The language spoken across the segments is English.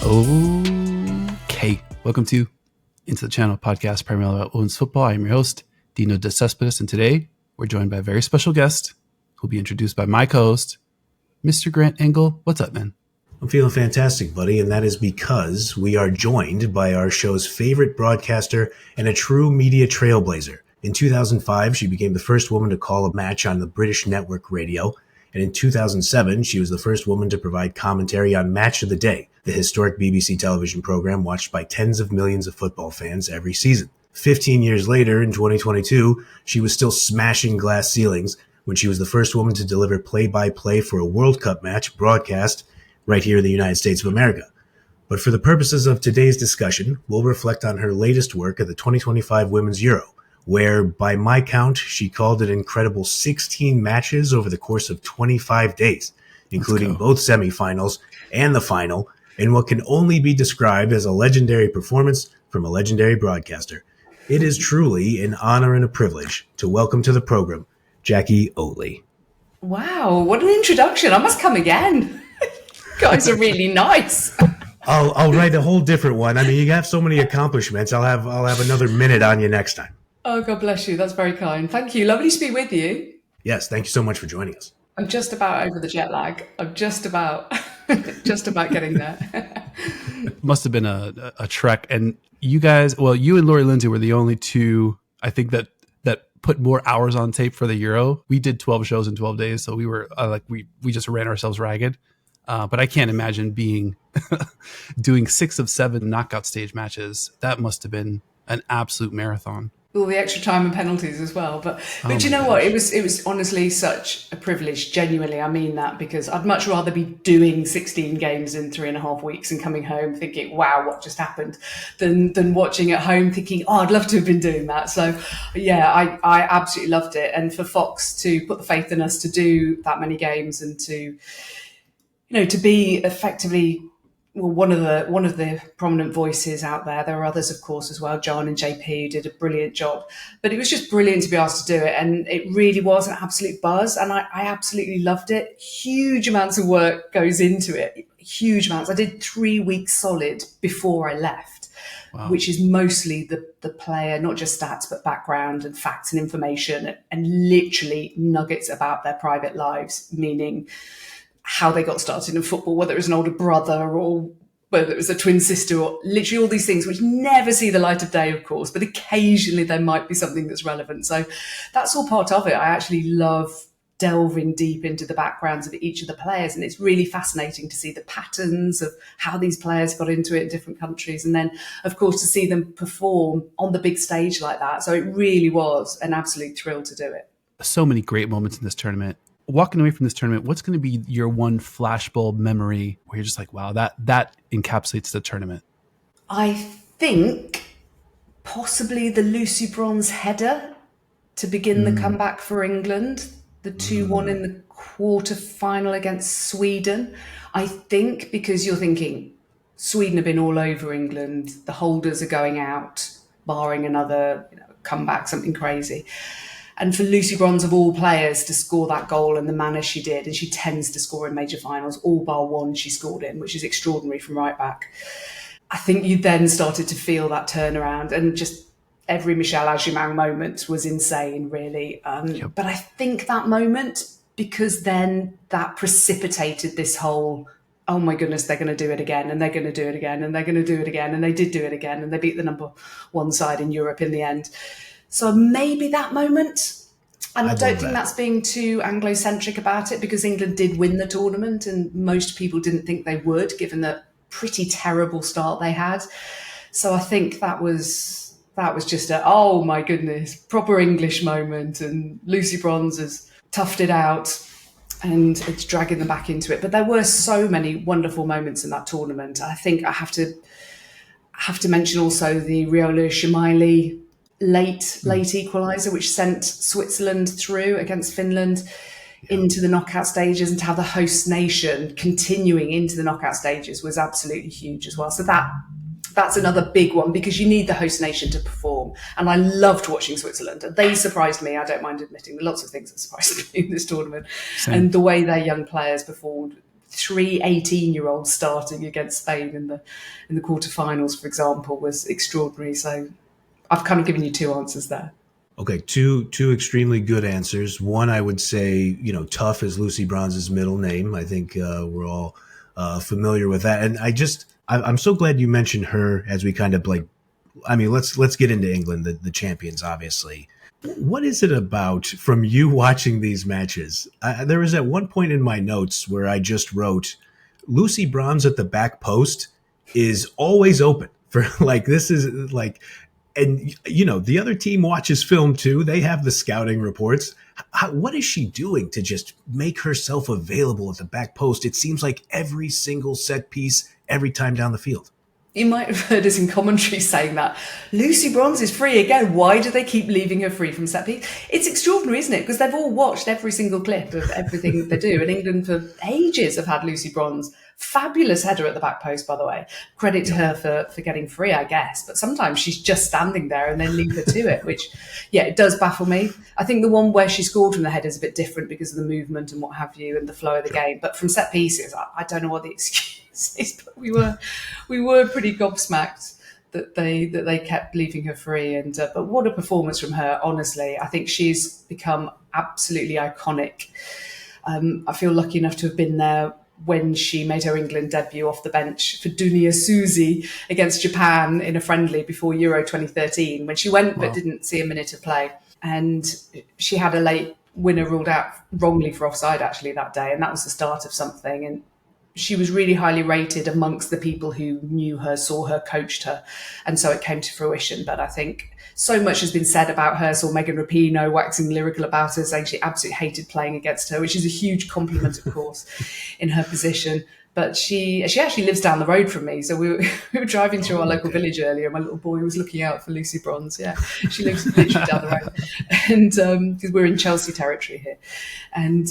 Okay, welcome to Into the Channel podcast, primarily about women's football. I am your host, Dino De Cespedes, and today we're joined by a very special guest who'll be introduced by my co-host, Mr. Grant Engel. What's up, man? I'm feeling fantastic, buddy, and that is because we are joined by our show's favorite broadcaster and a true media trailblazer. In 2005, she became the first woman to call a match on the British network radio, and in 2007, she was the first woman to provide commentary on Match of the Day, the historic BBC television program watched by tens of millions of football fans every season. 15 years later, in 2022, she was still smashing glass ceilings when she was the first woman to deliver play-by-play for a World Cup match broadcast right here in the United States of America. But for the purposes of today's discussion, we'll reflect on her latest work at the 2025 Women's Euro, where, by my count, she called an incredible 16 matches over the course of 25 days, including both semifinals and the final, in what can only be described as a legendary performance from a legendary broadcaster. It is truly an honor and a privilege to welcome to the program, JACQUI OATLEY. Wow, what an introduction. I must come again. You guys are really nice. I'll write a whole different one. I mean, you have so many accomplishments. I'll have another minute on you next time. Oh, God bless you. That's very kind. Thank you. Lovely to be with you. Yes, thank you so much for joining us. I'm just about over the jet lag. I'm just about getting there. It must have been a trek. And you guys, well, you and Lori Lindsay were the only two, I think, that put more hours on tape for the Euro. We did 12 shows in 12 days. So we were we just ran ourselves ragged. But I can't imagine doing 6 of 7 knockout stage matches. That must have been an absolute marathon. All the extra time and penalties as well. But you know what? It was honestly such a privilege. Genuinely, I mean that, because I'd much rather be doing 16 games in 3.5 weeks and coming home thinking, wow, what just happened, than watching at home thinking, oh, I'd love to have been doing that. So yeah, I absolutely loved it. And for Fox to put the faith in us to do that many games and to be effectively one of the prominent voices out there. There are others, of course, as well. John and JP, who did a brilliant job. But it was just brilliant to be asked to do it. And it really was an absolute buzz. And I absolutely loved it. Huge amounts of work goes into it. Huge amounts. I did 3 weeks solid before I left, wow, which is mostly the player, not just stats, but background and facts and information and literally nuggets about their private lives, meaning how they got started in football, whether it was an older brother or whether it was a twin sister, or literally all these things which never see the light of day, of course, but occasionally there might be something that's relevant. So that's all part of it. I actually love delving deep into the backgrounds of each of the players. And it's really fascinating to see the patterns of how these players got into it in different countries. And then, of course, to see them perform on the big stage like that. So it really was an absolute thrill to do it. So many great moments in this tournament. Walking away from this tournament, what's going to be your one flashbulb memory where you're just like, wow, that encapsulates the tournament? I think possibly the Lucy Bronze header to begin the comeback for England, the 2-1 in the quarter-final against Sweden. I think because you're thinking Sweden have been all over England, the holders are going out, barring another comeback, something crazy. And for Lucy Bronze, of all players, to score that goal in the manner she did, and she tends to score in major finals, all bar one she scored in, which is extraordinary from right back. I think you then started to feel that turnaround, and just every Michelle Agyemang moment was insane, really. But I think that moment, because then that precipitated this whole, oh my goodness, they're going to do it again, and they're going to do it again, and they're going to do it again, and they did do it again, and they beat the number one side in Europe in the end. So maybe that moment, and I don't think that's being too Anglo-centric about it, because England did win the tournament and most people didn't think they would, given the pretty terrible start they had. So I think that was just a, oh my goodness, proper English moment, and Lucy Bronze has toughed it out and it's dragging them back into it. But there were so many wonderful moments in that tournament. I think I have to mention also the Riola Shemaili late equaliser, which sent Switzerland through against Finland into the knockout stages, and to have the host nation continuing into the knockout stages was absolutely huge as well. So that's another big one, because you need the host nation to perform. And I loved watching Switzerland. They surprised me. I don't mind admitting lots of things that surprised me in this tournament. Same. And the way their young players performed three 18-year-olds starting against Spain in the quarterfinals, for example, was extraordinary. So I've kind of given you two answers there. Okay, two extremely good answers. One, I would say, Tough is Lucy Bronze's middle name. I think we're all familiar with that. And I'm so glad you mentioned her as we kind of let's get into England, the champions, obviously. What is it about from you watching these matches? There was at one point in my notes where I just wrote, Lucy Bronze at the back post is always open for this is like, and the other team watches film too. They have the scouting reports. What is she doing to just make herself available at the back post? It seems like every single set piece, every time down the field. You might have heard us in commentary saying that. Lucy Bronze is free again. Why do they keep leaving her free from set piece? It's extraordinary, isn't it? Because they've all watched every single clip of everything that they do. And England for ages have had Lucy Bronze. Fabulous header at the back post, by the way. Credit to her for getting free, I guess. But sometimes she's just standing there and then leave her to it, which, it does baffle me. I think the one where she scored from the header is a bit different because of the movement and what have you and the flow of the game. But from set pieces, I don't know what the excuse is, but we were pretty gobsmacked that they kept leaving her free. And but what a performance from her, honestly. I think she's become absolutely iconic. I feel lucky enough to have been there when she made her England debut off the bench for Dunia Suzy against Japan in a friendly before Euro 2013, when she went but didn't see a minute of play. And she had a late winner ruled out wrongly for offside, actually, that day. And that was the start of something. And she was really highly rated amongst the people who knew her, saw her, coached her. And so it came to fruition. But I think so much has been said about her. Saw Megan Rapinoe waxing lyrical about her, saying she absolutely hated playing against her, which is a huge compliment, of course, in her position. But she actually lives down the road from me. So we were driving through our local village earlier. My little boy was looking out for Lucy Bronze. Yeah, she lives literally down the road. And because we're in Chelsea territory here. And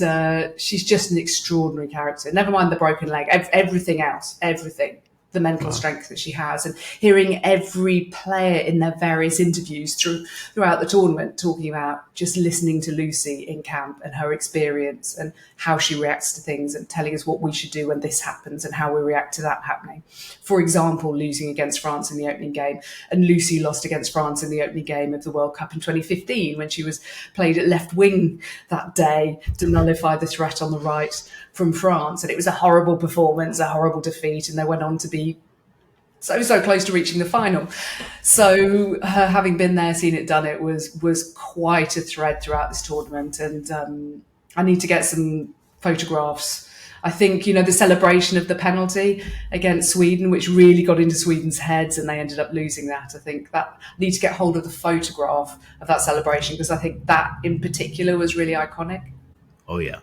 she's just an extraordinary character. Never mind the broken leg, everything else, everything. The mental strength that she has, and hearing every player in their various interviews throughout the tournament talking about just listening to Lucy in camp and her experience and how she reacts to things and telling us what we should do when this happens and how we react to that happening. For example, losing against France in the opening game, and Lucy lost against France in the opening game of the World Cup in 2015 when she was played at left wing that day to nullify the threat on the right from France. And it was a horrible performance, a horrible defeat, and they went on to be so close to reaching the final. So her having been there, seen it, done it, was quite a thread throughout this tournament. And I need to get some photographs. I think, the celebration of the penalty against Sweden, which really got into Sweden's heads and they ended up losing that. I think that I need to get hold of the photograph of that celebration, because I think that in particular was really iconic. Oh, yeah.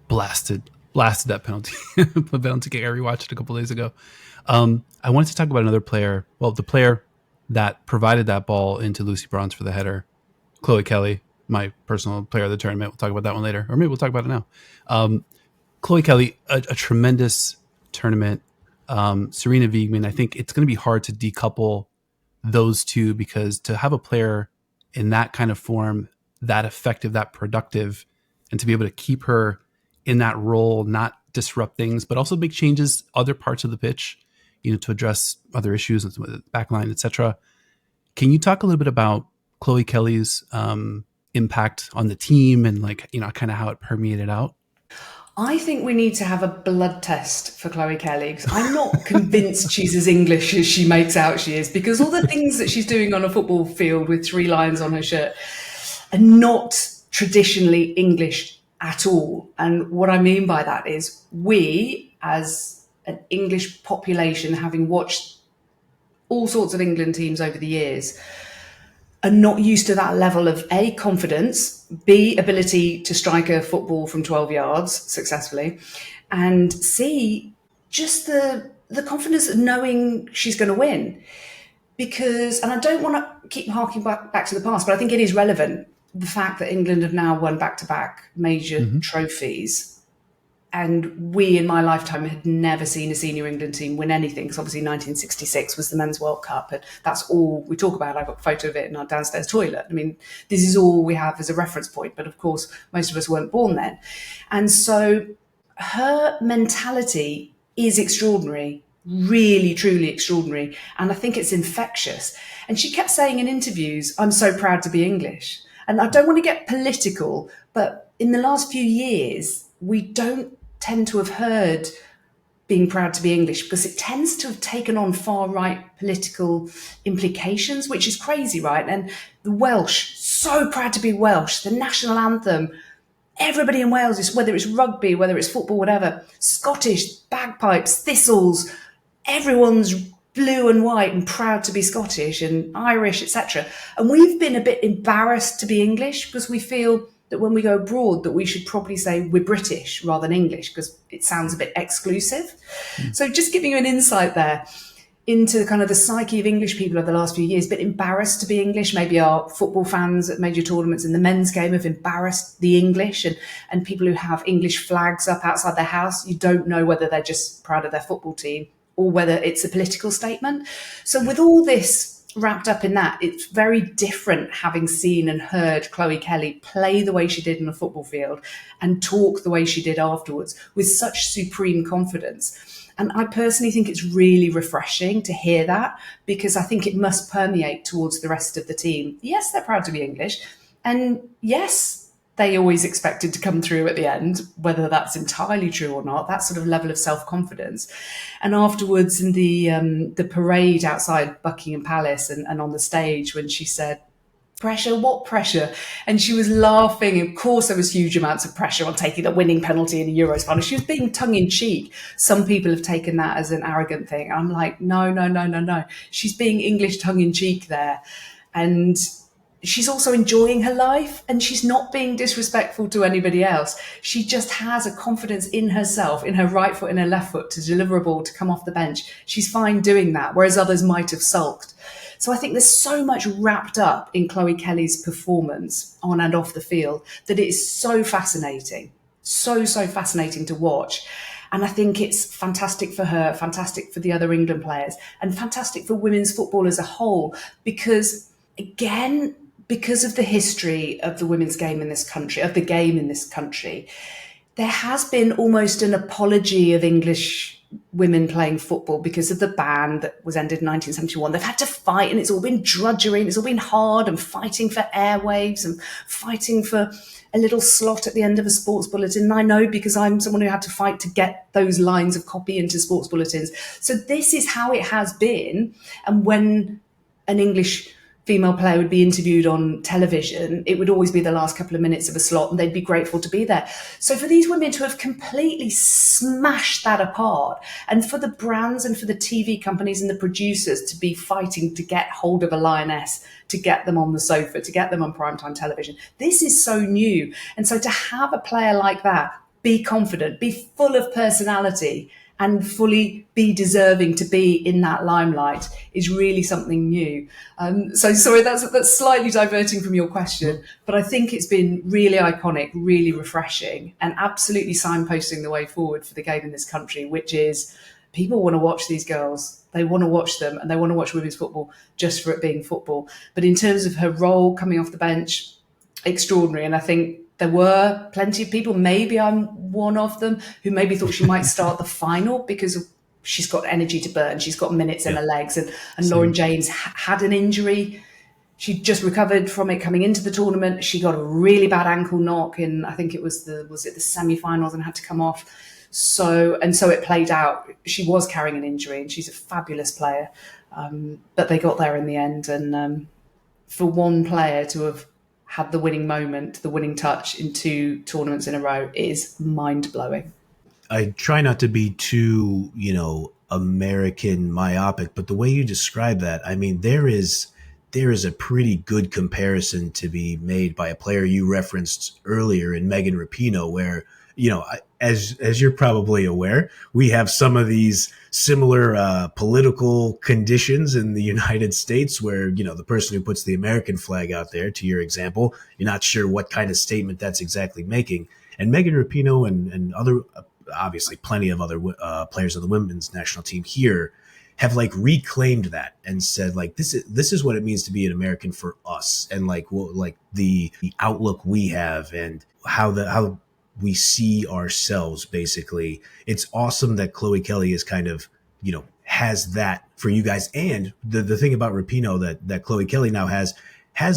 Blasted that penalty. The penalty kick I rewatched a couple days ago. I wanted to talk about another player. Well, the player that provided that ball into Lucy Bronze for the header, Khloe Kelly, my personal player of the tournament. We'll talk about that one later, or maybe we'll talk about it now. Khloe Kelly, a tremendous tournament. Serena Wiegmann, I think it's going to be hard to decouple those two, because to have a player in that kind of form, that effective, that productive, and to be able to keep her in that role, not disrupt things, but also make changes other parts of the pitch, to address other issues with the backline, etc. Can you talk a little bit about Khloe Kelly's impact on the team and kind of how it permeated out? I think we need to have a blood test for Khloe Kelly, because I'm not convinced she's as English as she makes out she is, because all the things that she's doing on a football field with 3 lions on her shirt are not traditionally English at all. And what I mean by that is, we as an English population, having watched all sorts of England teams over the years, are not used to that level of A, confidence, B, ability to strike a football from 12 yards successfully, and C, just the confidence of knowing she's going to win. Because, and I don't want to keep harking back to the past, but I think it is relevant, the fact that England have now won back-to-back major trophies. And we, in my lifetime, had never seen a senior England team win anything, because obviously 1966 was the Men's World Cup, and that's all we talk about. I've got a photo of it in our downstairs toilet. I mean, this is all we have as a reference point, but of course, most of us weren't born then. And so her mentality is extraordinary, really, truly extraordinary. And I think it's infectious. And she kept saying in interviews, I'm so proud to be English. And I don't want to get political, but in the last few years, we don't tend to have heard being proud to be English because it tends to have taken on far right political implications, which is crazy, right? And the Welsh, so proud to be Welsh, the national anthem. Everybody in Wales is, whether it's rugby, whether it's football, whatever, Scottish, bagpipes, thistles, everyone's blue and white and proud to be Scottish and Irish, etc. And we've been a bit embarrassed to be English because we feel that when we go abroad that we should probably say we're British rather than English because it sounds a bit exclusive. So just giving you an insight there into kind of the psyche of English people over the last few years, a bit embarrassed to be English. Maybe our football fans at major tournaments in the men's game have embarrassed the English, and people who have English flags up outside their house, you don't know whether they're just proud of their football team or whether it's a political statement. So with all this wrapped up in that, it's very different having seen and heard Khloe Kelly play the way she did in a football field and talk the way she did afterwards with such supreme confidence. And I personally think it's really refreshing to hear that because I think it must permeate towards the rest of the team. Yes, they're proud to be English. And yes, they always expected to come through at the end, whether that's entirely true or not, that sort of level of self-confidence. And afterwards in the parade outside Buckingham Palace and on the stage when she said, pressure, what pressure? And she was laughing. Of course, there was huge amounts of pressure on taking the winning penalty in the Euros final. She was being tongue-in-cheek. Some people have taken that as an arrogant thing. I'm like, no. She's being English tongue-in-cheek there. And she's also enjoying her life and she's not being disrespectful to anybody else. She just has a confidence in herself, in her right foot and her left foot to deliver a ball, to come off the bench. She's fine doing that, whereas others might have sulked. So I think there's so much wrapped up in Khloe Kelly's performance on and off the field that it is so fascinating, so fascinating to watch. And I think it's fantastic for her, fantastic for the other England players, and fantastic for women's football as a whole, because again, because of the history of the women's game in this country, of the game in this country, there has been almost an apology of English women playing football because of the ban that was ended in 1971. They've had to fight and it's all been drudgery and it's all been hard and fighting for airwaves and fighting for a little slot at the end of a sports bulletin. And I know because I'm someone who had to fight to get those lines of copy into sports bulletins. So this is how it has been. And when an English female player would be interviewed on television, it would always be the last couple of minutes of a slot and they'd be grateful to be there. So for these women to have completely smashed that apart, and for the brands and for the TV companies and the producers to be fighting to get hold of a lioness, to get them on the sofa, to get them on primetime television, this is so new. And so to have a player like that be confident, be full of personality, and fully be deserving to be in that limelight is really something new. So sorry, that's slightly diverting from your question, but I think it's been really iconic, really refreshing, and absolutely signposting the way forward for the game in this country, which is people want to watch these girls. They want to watch them and they want to watch women's football just for it being football. But in terms of her role coming off the bench, extraordinary. And I think there were plenty of people, maybe I'm one of them, who maybe thought she might start the final because she's got energy to burn. She's got minutes in her legs. And Lauren James had an injury. She just recovered from it coming into the tournament. She got a really bad ankle knock in, I think it was the semi-finals, and had to come off. So it played out. She was carrying an injury and she's a fabulous player. But they got there in the end. And for one player to have had the winning moment, the winning touch in 2 tournaments in a row is mind-blowing. I try not to be too, American myopic, but the way you describe that, I mean, there is a pretty good comparison to be made by a player you referenced earlier in Megan Rapinoe, where, as you're probably aware, we have some of these similar political conditions in the United States where, the person who puts the American flag out there, to your example, you're not sure what kind of statement that's exactly making. And Megan Rapinoe and other, obviously plenty of other players of the women's national team here have reclaimed that and said this is what it means to be an American for us, and the outlook we have and how we see ourselves, basically. It's awesome that Khloe Kelly is kind of, has that for you guys. And the thing about Rapinoe that Khloe Kelly now has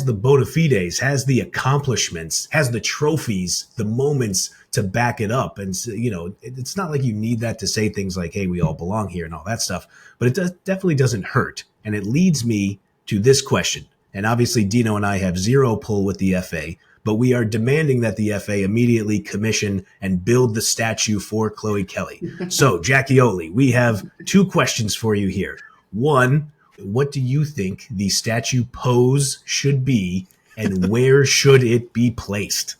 the bona fides, has the accomplishments, has the trophies, the moments to back it up. And, it's not like you need that to say things like, hey, we all belong here and all that stuff, but it definitely doesn't hurt. And it leads me to this question. And obviously Dino and I have zero pull with the FA, but we are demanding that the FA immediately commission and build the statue for Khloe Kelly. So, Jackie Oatley, we have 2 questions for you here. One, what do you think the statue pose should be, and where should it be placed?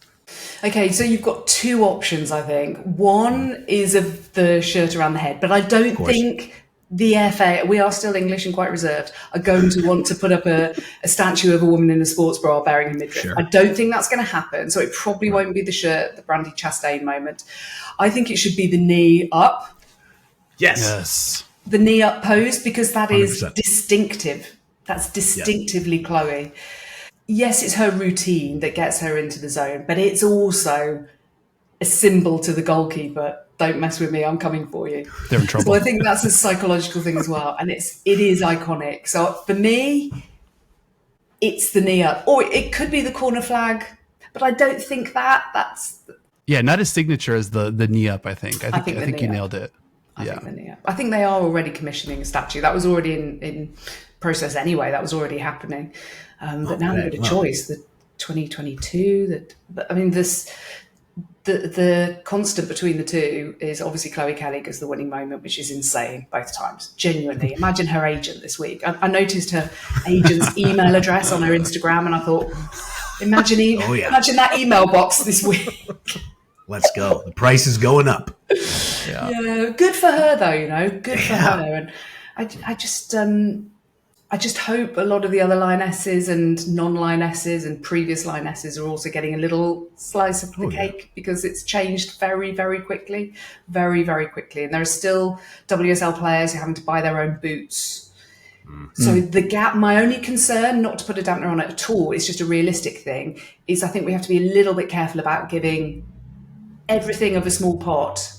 Okay, so you've got 2 options, I think. One is of the shirt around the head, but I don't think the FA, we are still English and quite reserved, are going to want to put up a statue of a woman in a sports bra bearing a midriff. Sure. I don't think that's going to happen. So it probably won't be the shirt, the Brandy Chastain moment. I think it should be the knee up. Yes. The knee up pose, because that 100%. is distinctive. That's distinctively Khloe. Yes, it's her routine that gets her into the zone, but it's also a symbol to the goalkeeper. Don't mess with me, I'm coming for you. They're in trouble. So I think that's a psychological thing as well. And it is iconic. So for me, it's the knee up. Or it could be the corner flag, but I don't think that's... Yeah, not as signature as the knee up, I think. I think you nailed it. I think the knee up. I think they are already commissioning a statue. That was already in process anyway. That was already happening. But now they've got a choice. The 2022, the constant between the two is obviously Khloe Kelly gets the winning moment, which is insane both times. Genuinely. Imagine her agent this week. I noticed her agent's email address on her Instagram, and I thought, imagine that email box this week. Let's go. The price is going up. Yeah, good for her though, good for her. And I just hope a lot of the other lionesses and non-lionesses and previous lionesses are also getting a little slice of the cake, because it's changed very, very quickly, very, very quickly. And there are still WSL players who are having to buy their own boots. So the gap, my only concern, not to put a dampener on it at all, it's just a realistic thing, is I think we have to be a little bit careful about giving everything of a small pot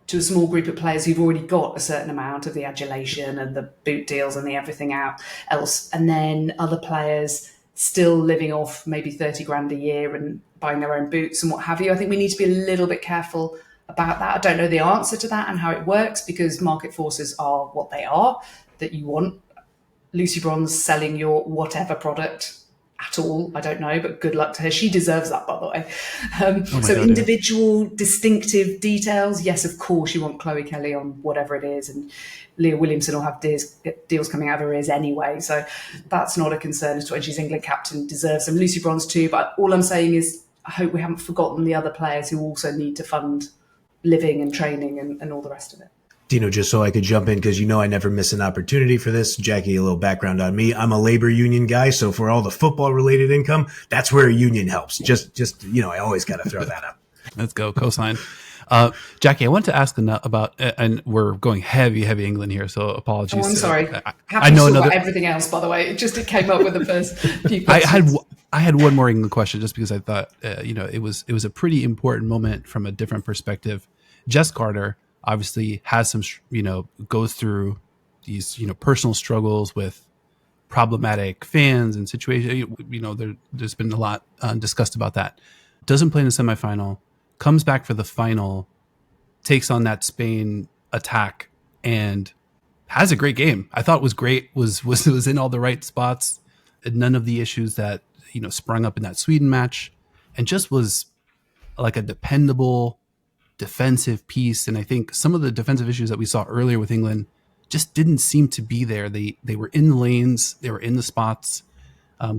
to a small group of players who've already got a certain amount of the adulation and the boot deals and the everything else. And then other players still living off maybe 30 grand a year and buying their own boots and what have you. I think we need to be a little bit careful about that. I don't know the answer to that and how it works, because market forces are what they are, that you want Lucy Bronze selling your whatever product at all. I don't know, but good luck to her. She deserves that, by the way. Individual distinctive details. Yes, of course, you want Khloe Kelly on whatever it is, and Leah Williamson will have deals coming out of her ears anyway. So that's not a concern at all. And she's England captain, deserves some. Lucy Bronze too. But all I'm saying is I hope we haven't forgotten the other players who also need to fund living and training and all the rest of it. Dino, just so I could jump in, because I never miss an opportunity for this. Jackie, a little background on me. I'm a labor union guy, so for all the football-related income, that's where a union helps. Just I always got to throw that up. Let's go, cosign. Jackie, I want to ask about, and we're going heavy England here, so apologies. Oh, I'm sorry. I know about everything else, by the way. It came up with the first few questions. I had one more England question, just because I thought, it was a pretty important moment from a different perspective. Jess Carter obviously has some, goes through these, personal struggles with problematic fans and situations. There's been a lot discussed about that. Doesn't play in the semifinal, comes back for the final, takes on that Spain attack, and has a great game. I thought it was great. Was in all the right spots. None of the issues that sprung up in that Sweden match, and just was like a dependable defensive piece. And I think some of the defensive issues that we saw earlier with England just didn't seem to be there. They were in the lanes, they were in the spots,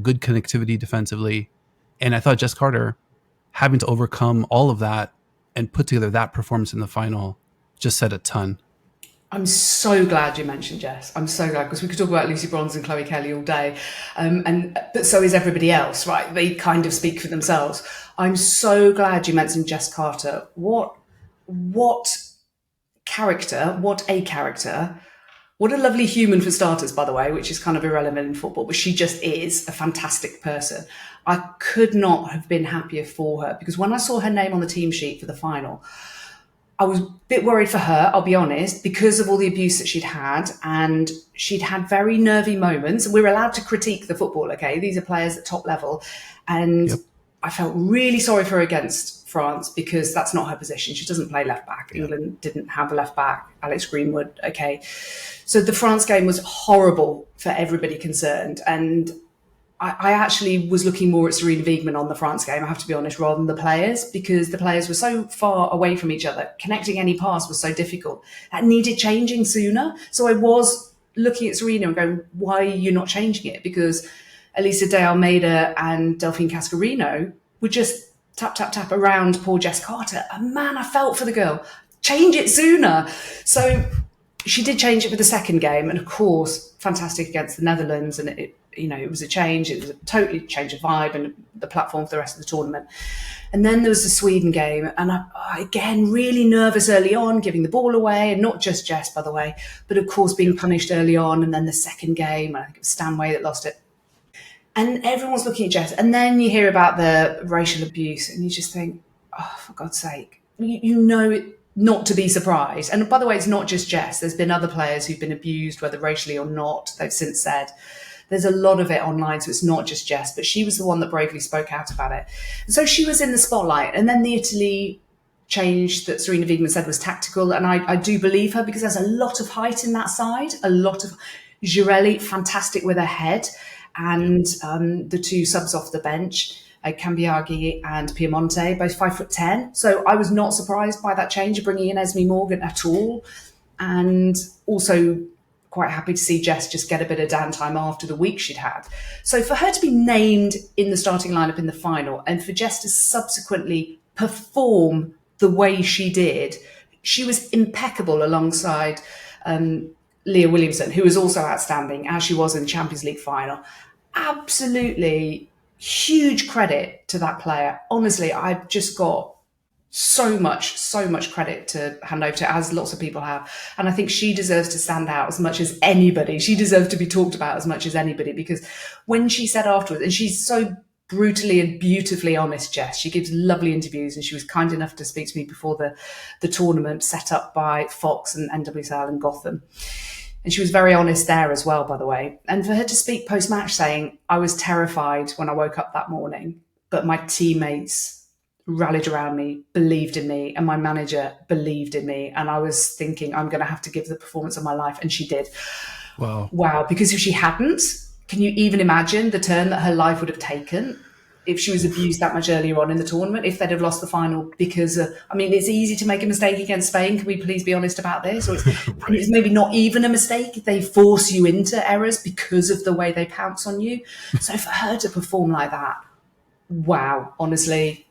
good connectivity defensively. And I thought Jess Carter having to overcome all of that and put together that performance in the final just said a ton. I'm so glad you mentioned Jess. I'm so glad, because we could talk about Lucy Bronze and Khloe Kelly all day. But so is everybody else, right? They kind of speak for themselves. I'm so glad you mentioned Jess Carter. What a character What a lovely human for starters, by the way, which is kind of irrelevant in football, but she just is a fantastic person. I could not have been happier for her, because when I saw her name on the team sheet for the final, I was a bit worried for her, I'll be honest, because of all the abuse that she'd had, and she'd had very nervy moments. We're allowed to critique the football, okay? These are players at top level. And I felt really sorry for her against France, because that's not her position. She doesn't play left back. England didn't have a left back. Alex Greenwood, okay. So the France game was horrible for everybody concerned. And I actually was looking more at Sarina Wiegman on the France game, I have to be honest, rather than the players, because the players were so far away from each other. Connecting any pass was so difficult. That needed changing sooner. So I was looking at Sarina and going, why are you not changing it? Because Elisa de Almeida and Delphine Cascarino would just tap, tap, tap around poor Jess Carter. And man, I felt for the girl. Change it sooner. So she did change it for the second game. And of course, fantastic against the Netherlands. And it was a change. It was a totally change of vibe and the platform for the rest of the tournament. And then there was the Sweden game. And I, again, really nervous early on, giving the ball away. And not just Jess, by the way, but of course being punished early on. And then the second game, I think it was Stanway that lost it. And everyone's looking at Jess. And then you hear about the racial abuse and you just think, oh, for God's sake, you know it. Not to be surprised. And by the way, it's not just Jess. There's been other players who've been abused, whether racially or not, they've since said. There's a lot of it online, so it's not just Jess, but she was the one that bravely spoke out about it. And so she was in the spotlight. And then the Italy change that Sarina Wiegman said was tactical. And I do believe her, because there's a lot of height in that side, a lot of Girelli, fantastic with her head, and the two subs off the bench, Cambiaghi and Piemonte, both 5'10". So I was not surprised by that change of bringing in Esme Morgan at all. And also quite happy to see Jess just get a bit of downtime after the week she'd had. So for her to be named in the starting lineup in the final, and for Jess to subsequently perform the way she did, she was impeccable alongside Leah Williamson, who was also outstanding, as she was in the Champions League final. Absolutely huge credit to that player. Honestly, I've just got so much credit to hand over to, as lots of people have. And I think she deserves to stand out as much as anybody. She deserves to be talked about as much as anybody, because when she said afterwards, and she's so brutally and beautifully honest, Jess, she gives lovely interviews, and she was kind enough to speak to me before the tournament set up by Fox and NWSL and Gotham. And she was very honest there as well, by the way. And for her to speak post-match saying, I was terrified when I woke up that morning, but my teammates rallied around me, believed in me, and my manager believed in me. And I was thinking, I'm going to have to give the performance of my life. And she did. Wow. Because if she hadn't, can you even imagine the turn that her life would have taken if she was abused that much earlier on in the tournament, if they'd have lost the final? Because, it's easy to make a mistake against Spain. Can we please be honest about this? Or it's maybe not even a mistake. They force you into errors because of the way they pounce on you. So for her to perform like that, wow, honestly,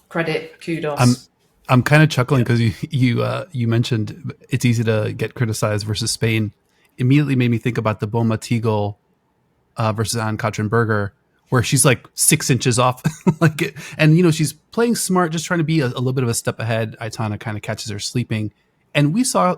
credit, kudos. I'm kind of chuckling because you mentioned it's easy to get criticized versus Spain. Immediately made me think about the Bonmati goal versus Anne-Katrin Berger, where she's like 6 inches off, and she's playing smart, just trying to be a little bit of a step ahead. Aitana kind of catches her sleeping, and we saw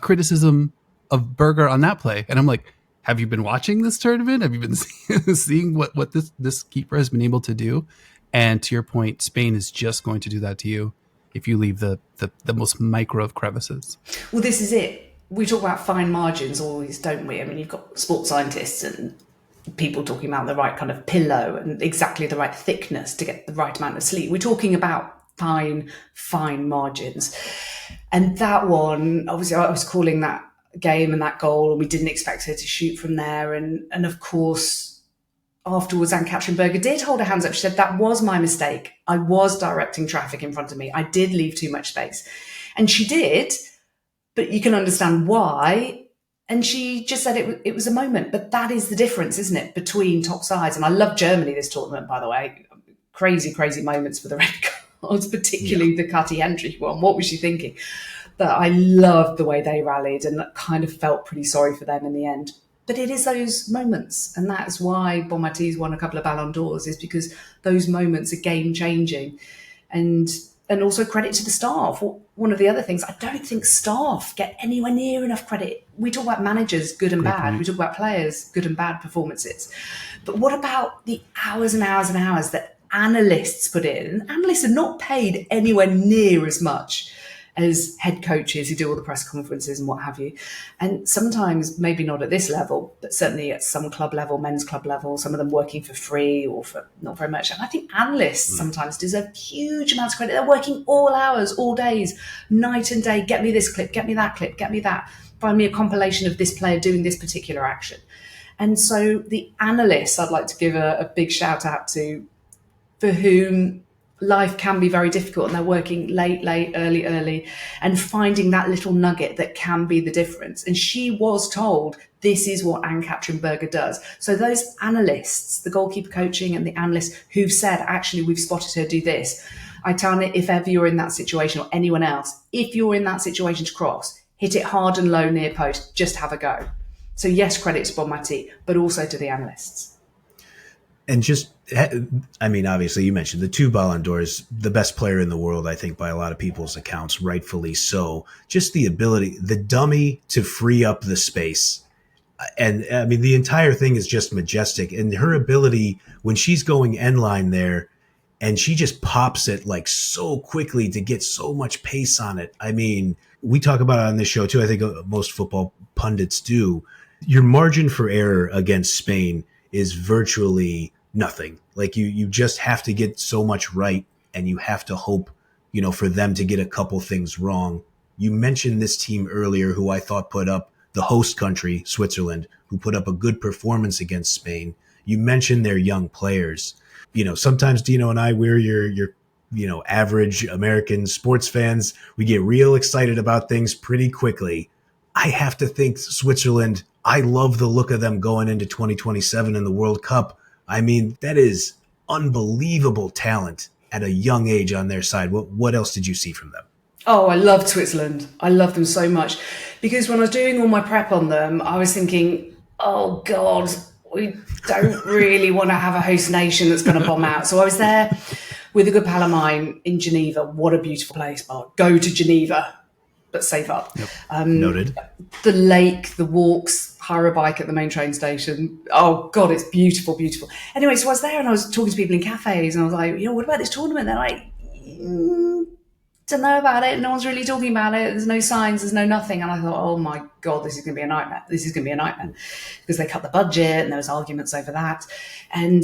criticism of Berger on that play, and I'm like, have you been watching this tournament? Have you been seeing what this keeper has been able to do? And to your point, Spain is just going to do that to you if you leave the most micro of crevices. Well, this is it. We talk about fine margins always, don't we? I mean, you've got sports scientists and people talking about the right kind of pillow and exactly the right thickness to get the right amount of sleep. We're talking about fine margins. And that one, obviously, I was calling that game and that goal, and we didn't expect her to shoot from there. And of course, afterwards, Anne-Katrin Berger did hold her hands up. She said, that was my mistake. I was directing traffic in front of me. I did leave too much space. And she did, but you can understand why. And she just said it was a moment. But that is the difference, isn't it, between top sides? And I love Germany this tournament, by the way. Crazy moments for the red cards, particularly the Kati Hendrich one. What was she thinking? But I loved the way they rallied, and kind of felt pretty sorry for them in the end. But it is those moments. And that's why Bonmati's won a couple of Ballon d'Ors, is because those moments are game-changing. And and also credit to the staff. One of the other things, I don't think staff get anywhere near enough credit. We talk about managers, good and bad. We talk about players, good and bad performances. But what about the hours and hours and hours that analysts put in? Analysts are not paid anywhere near as much as head coaches who do all the press conferences and what have you. And sometimes, maybe not at this level, but certainly at some club level, men's club level, some of them working for free or for not very much. And I think analysts sometimes deserve huge amounts of credit. They're working all hours, all days, night and day. Get me this clip, get me that clip, get me that. Find me a compilation of this player doing this particular action. And so the analysts, I'd like to give a big shout out to, for whom life can be very difficult and they're working late, early, and finding that little nugget that can be the difference. And she was told, this is what Anne-Catherine Berger does. So those analysts, the goalkeeper coaching and the analysts who've said, actually, we've spotted her do this. I tell you, if ever you're in that situation or anyone else, if you're in that situation to cross, hit it hard and low near post, just have a go. So yes, credit to Bonmati, but also to the analysts. And just, I mean, obviously you mentioned the 2 Ballon d'Ors, the best player in the world, I think, by a lot of people's accounts, rightfully so. Just the ability, the dummy to free up the space. And I mean, the entire thing is just majestic. And her ability when she's going end line there and she just pops it like so quickly to get so much pace on it. I mean, we talk about it on this show too. I think most football pundits do. Your margin for error against Spain is virtually nothing. Like you just have to get so much right and you have to hope, for them to get a couple things wrong. You mentioned this team earlier who I thought put up, the host country, Switzerland, who put up a good performance against Spain. You mentioned their young players. Sometimes Dino and I, we're your average American sports fans. We get real excited about things pretty quickly. I have to think Switzerland, I love the look of them going into 2027 in the World Cup. I mean, that is unbelievable talent at a young age on their side. What else did you see from them? Oh, I loved Switzerland. I love them so much because when I was doing all my prep on them, I was thinking, oh God, we don't really want to have a host nation that's going to bomb out. So I was there with a good pal of mine in Geneva. What a beautiful place, Mark. Go to Geneva, but save up. Yep. Noted. The lake, the walks, hire a bike at the main train station. Oh God, it's beautiful, beautiful. Anyway, so I was there and I was talking to people in cafes and I was like, what about this tournament? They're like, don't know about it. No one's really talking about it. There's no signs. There's no nothing. And I thought, oh my God, this is going to be a nightmare. This is going to be a nightmare because they cut the budget and there was arguments over that. And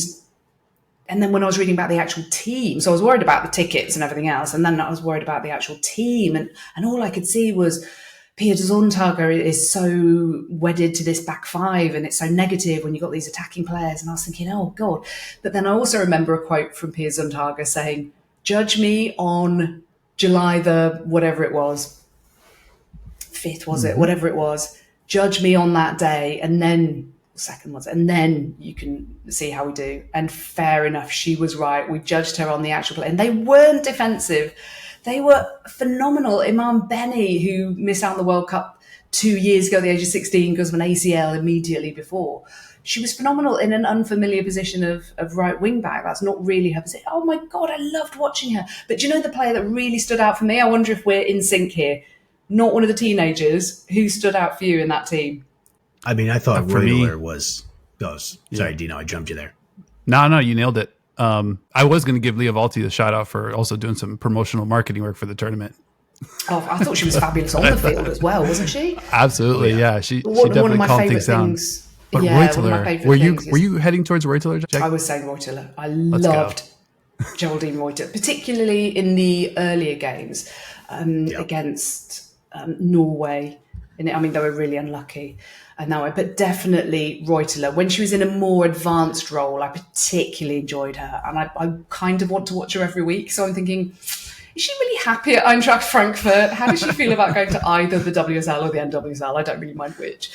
then when I was reading about the actual team, so I was worried about the tickets and everything else. And then I was worried about the actual team. And all I could see was Pia de Zontager is so wedded to this back five and it's so negative when you've got these attacking players. And I was thinking, oh God. But then I also remember a quote from Pia Zontager saying, judge me on July the whatever it was, 5th was it, whatever it was, judge me on that day and then you can see how we do. And fair enough, she was right. We judged her on the actual play and they weren't defensive. They were phenomenal. Imam Beni, who missed out on the World Cup 2 years ago at the age of 16 because of an ACL immediately before. She was phenomenal in an unfamiliar position of right wing back. That's not really her position. Oh my God, I loved watching her. But do you know the player that really stood out for me? I wonder if we're in sync here. Not one of the teenagers. Who stood out for you in that team? I mean, I thought Reutler was. Oh, sorry, Dino, I jumped you there. No, you nailed it. I was going to give Leah Valti a shout out for also doing some promotional marketing work for the tournament. Oh, I thought she was fabulous on the field as well, wasn't she? Absolutely, yeah. She definitely calmed things down. But yeah, Reutler, were you heading towards Reutler, Jack? I was saying Reutler. I loved Geraldine Royer, particularly in the earlier games against Norway. I mean, they were really unlucky. But definitely Reutler. When she was in a more advanced role, I particularly enjoyed her. And I kind of want to watch her every week. So I'm thinking, is she really happy at Eintracht Frankfurt? How does she feel about going to either the WSL or the NWSL? I don't really mind which.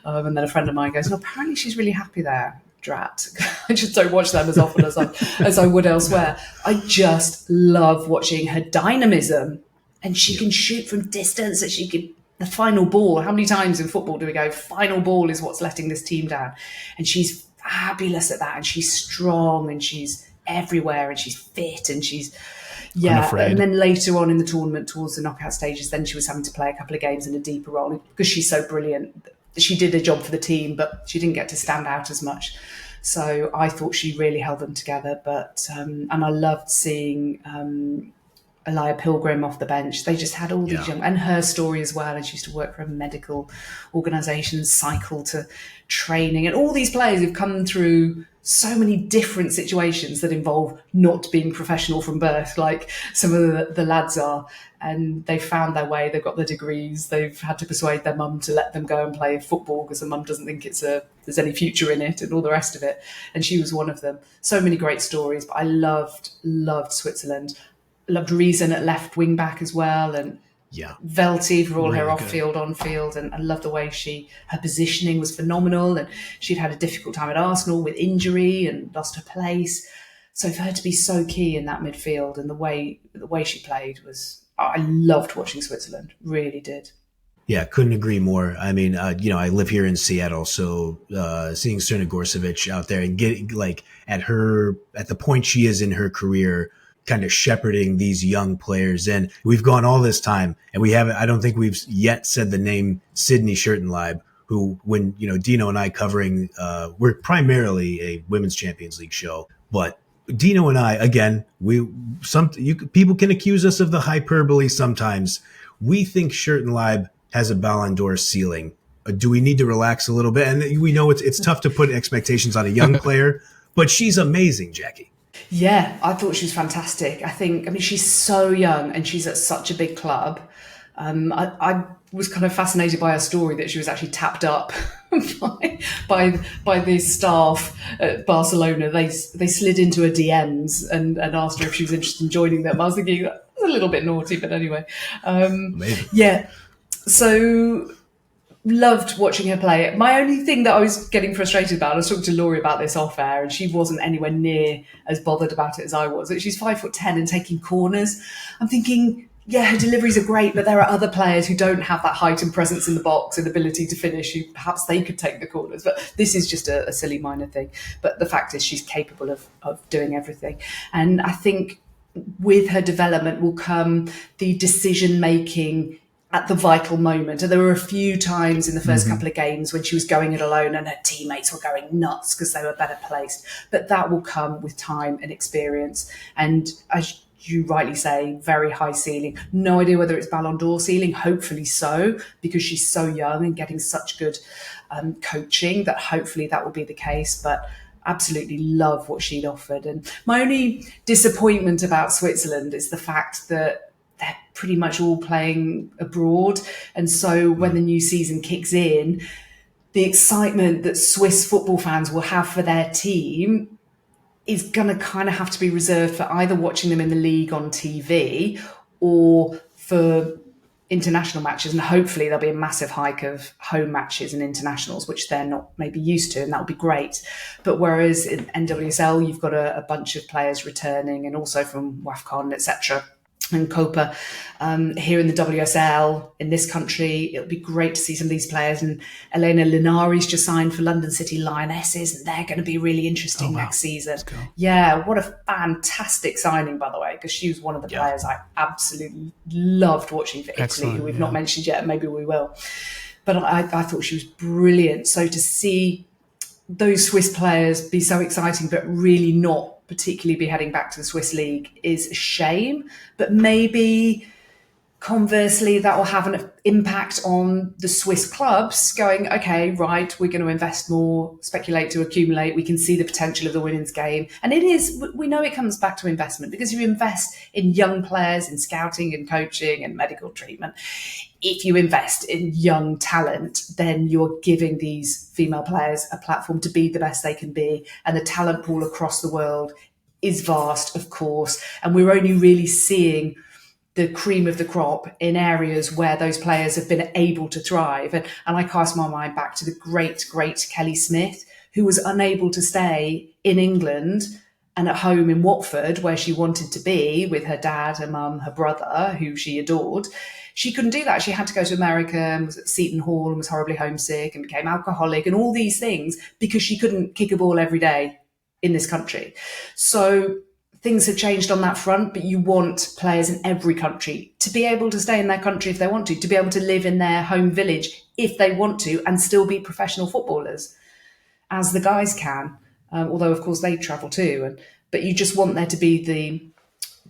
And then a friend of mine goes, no, apparently she's really happy there. Drat. I just don't watch them as often as I would elsewhere. I just love watching her dynamism. And she can shoot from distance. That she could. The final ball. How many times in football do we go, final ball is what's letting this team down? And she's fabulous at that. And she's strong and she's everywhere and she's fit and she's Yeah, unafraid. and then later on in the tournament, towards the knockout stages, then she was having to play a couple of games in a deeper role because she's so brilliant. She did a job for the team, but she didn't get to stand out as much. So I thought she really held them together. But and I loved seeing Elia Pilgrim off the bench. They just had all these young, and her story as well. And she used to work for a medical organisation, cycle to training, and all these players who've come through so many different situations that involve not being professional from birth, like some of the lads are. And they found their way. They've got their degrees. They've had to persuade their mum to let them go and play football because the mum doesn't think there's any future in it, and all the rest of it. And she was one of them. So many great stories. But I loved Switzerland. Loved Reason at left wing back as well, and Velti for all really her off field, on field, and I love the way her positioning was phenomenal. And she'd had a difficult time at Arsenal with injury and lost her place. So for her to be so key in that midfield and the way she played I loved watching Switzerland, really did. Yeah, couldn't agree more. I mean, I live here in Seattle, so seeing Cerna Gorsovich out there and getting at the point she is in her career, kind of shepherding these young players. And we've gone all this time and I don't think we've yet said the name Sydney Schertenleib, who when, Dino and I covering, we're primarily a Women's Champions League show, but Dino and I, again, people can accuse us of the hyperbole sometimes. We think Schertenleib has a Ballon d'Or ceiling. Do we need to relax a little bit? And we know it's tough to put expectations on a young player, but she's amazing, Jackie. Yeah, I thought she was fantastic. I mean, she's so young and she's at such a big club. I was kind of fascinated by her story that she was actually tapped up by the staff at Barcelona. They slid into her DMs and asked her if she was interested in joining them. I was thinking that's a little bit naughty, but anyway. Yeah, so loved watching her play. My only thing that I was getting frustrated about, I was talking to Laurie about this off air, and she wasn't anywhere near as bothered about it as I was. She's 5'10" and taking corners. I'm thinking, yeah, her deliveries are great, but there are other players who don't have that height and presence in the box and ability to finish, who perhaps they could take the corners. But this is just a silly minor thing. But the fact is she's capable of doing everything. And I think with her development will come the decision-making at the vital moment. And there were a few times in the first couple of games when she was going it alone and her teammates were going nuts because they were better placed. But that will come with time and experience. And as you rightly say, very high ceiling. No idea whether it's Ballon d'Or ceiling, hopefully so, because she's so young and getting such good coaching that hopefully that will be the case. But absolutely love what she'd offered. And my only disappointment about Switzerland is the fact that they're pretty much all playing abroad. And so when the new season kicks in, the excitement that Swiss football fans will have for their team is going to kind of have to be reserved for either watching them in the league on TV or for international matches. And hopefully there'll be a massive hike of home matches and internationals, which they're not maybe used to, and that'll be great. But whereas in NWSL, you've got a bunch of players returning, and also from WAFCON, etc., and Copa. Here in the WSL, in this country, it'll be great to see some of these players. And Elena Linari's just signed for London City Lionesses, and they're going to be really interesting next season. Yeah, what a fantastic signing, by the way, because she was one of the players I absolutely loved watching for Italy, who we've not mentioned yet, and maybe we will. But I thought she was brilliant. So to see those Swiss players be so exciting, but really not particularly be heading back to the Swiss League is a shame. But maybe conversely, that will have an impact on the Swiss clubs going, okay, right, we're going to invest more, speculate to accumulate. We can see the potential of the women's game. And we know it comes back to investment, because you invest in young players, in scouting and coaching and medical treatment. If you invest in young talent, then you're giving these female players a platform to be the best they can be. And the talent pool across the world is vast, of course. And we're only really seeing the cream of the crop in areas where those players have been able to thrive. And I cast my mind back to the great, great Kelly Smith, who was unable to stay in England and at home in Watford, where she wanted to be with her dad, her mum, her brother, who she adored. She couldn't do that. She had to go to America and was at Seton Hall and was horribly homesick and became alcoholic and all these things because she couldn't kick a ball every day in this country. So things have changed on that front, but you want players in every country to be able to stay in their country if they want to be able to live in their home village if they want to, and still be professional footballers, as the guys can. Although, of course, they travel too. But you just want there to be the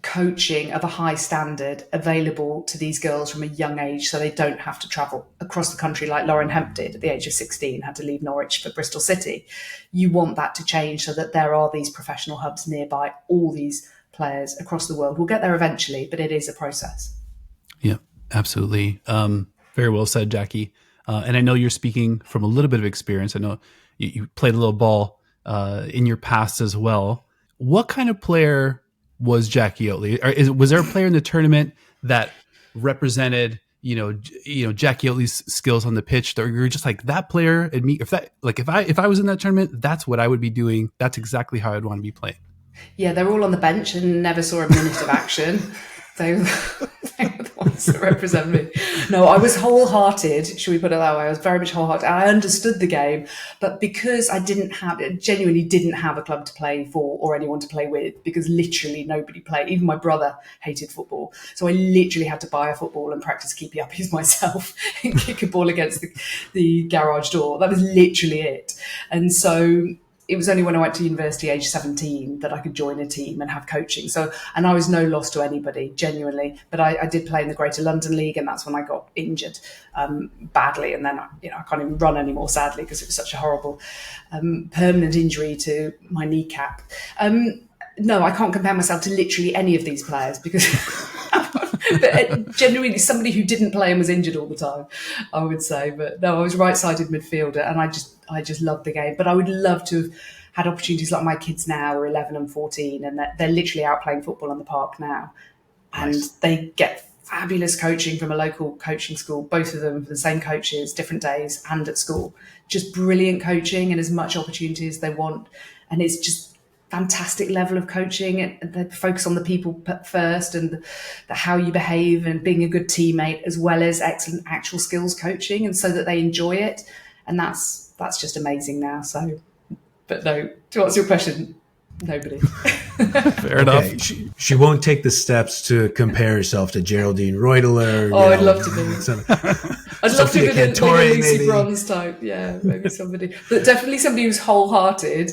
coaching of a high standard available to these girls from a young age, so they don't have to travel across the country like Lauren Hemp did at the age of 16, had to leave Norwich for Bristol City. You want that to change so that there are these professional hubs nearby. All these players across the world will get there eventually, but it is a process. Yeah, absolutely. Very well said, Jackie. And I know you're speaking from a little bit of experience. I know you played a little ball in your past as well. What kind of player was Jackie Oatley? Was there a player in the tournament that represented, Jackie Oatley's skills on the pitch, that you're just like, that player and me? If I was in that tournament, that's what I would be doing. That's exactly how I'd want to be playing. Yeah, they were all on the bench and never saw a minute of action. They were the ones that represent me. No, I was wholehearted, should we put it that way? I was very much wholehearted. I understood the game, but because I genuinely didn't have a club to play for or anyone to play with, because literally nobody played. Even my brother hated football. So I literally had to buy a football and practice keepy uppies myself and kick a ball against the garage door. That was literally it. And so it was only when I went to university age 17 that I could join a team and have coaching. And I was no loss to anybody, genuinely. But I did play in the Greater London League, and that's when I got injured badly. And then, I can't even run anymore, sadly, because it was such a horrible permanent injury to my kneecap. No, I can't compare myself to literally any of these players because but genuinely somebody who didn't play and was injured all the time, I would say. But no, I was right-sided midfielder, and I just loved the game. But I would love to have had opportunities like my kids now are 11 and 14, and they're literally out playing football on the park now. And nice. They get fabulous coaching from a local coaching school, both of them, the same coaches, different days and at school. Just brilliant coaching and as much opportunity as they want. And it's just fantastic level of coaching, and they focus on the people first and the how you behave and being a good teammate, as well as excellent actual skills coaching, and so that they enjoy it. And that's just amazing now. So, but no, to answer your question, nobody. Fair enough. She won't take the steps to compare herself to Geraldine Royer. I'd love to be. I'd love to be the Lucy Bronze type. Yeah, maybe somebody, but definitely somebody who's wholehearted,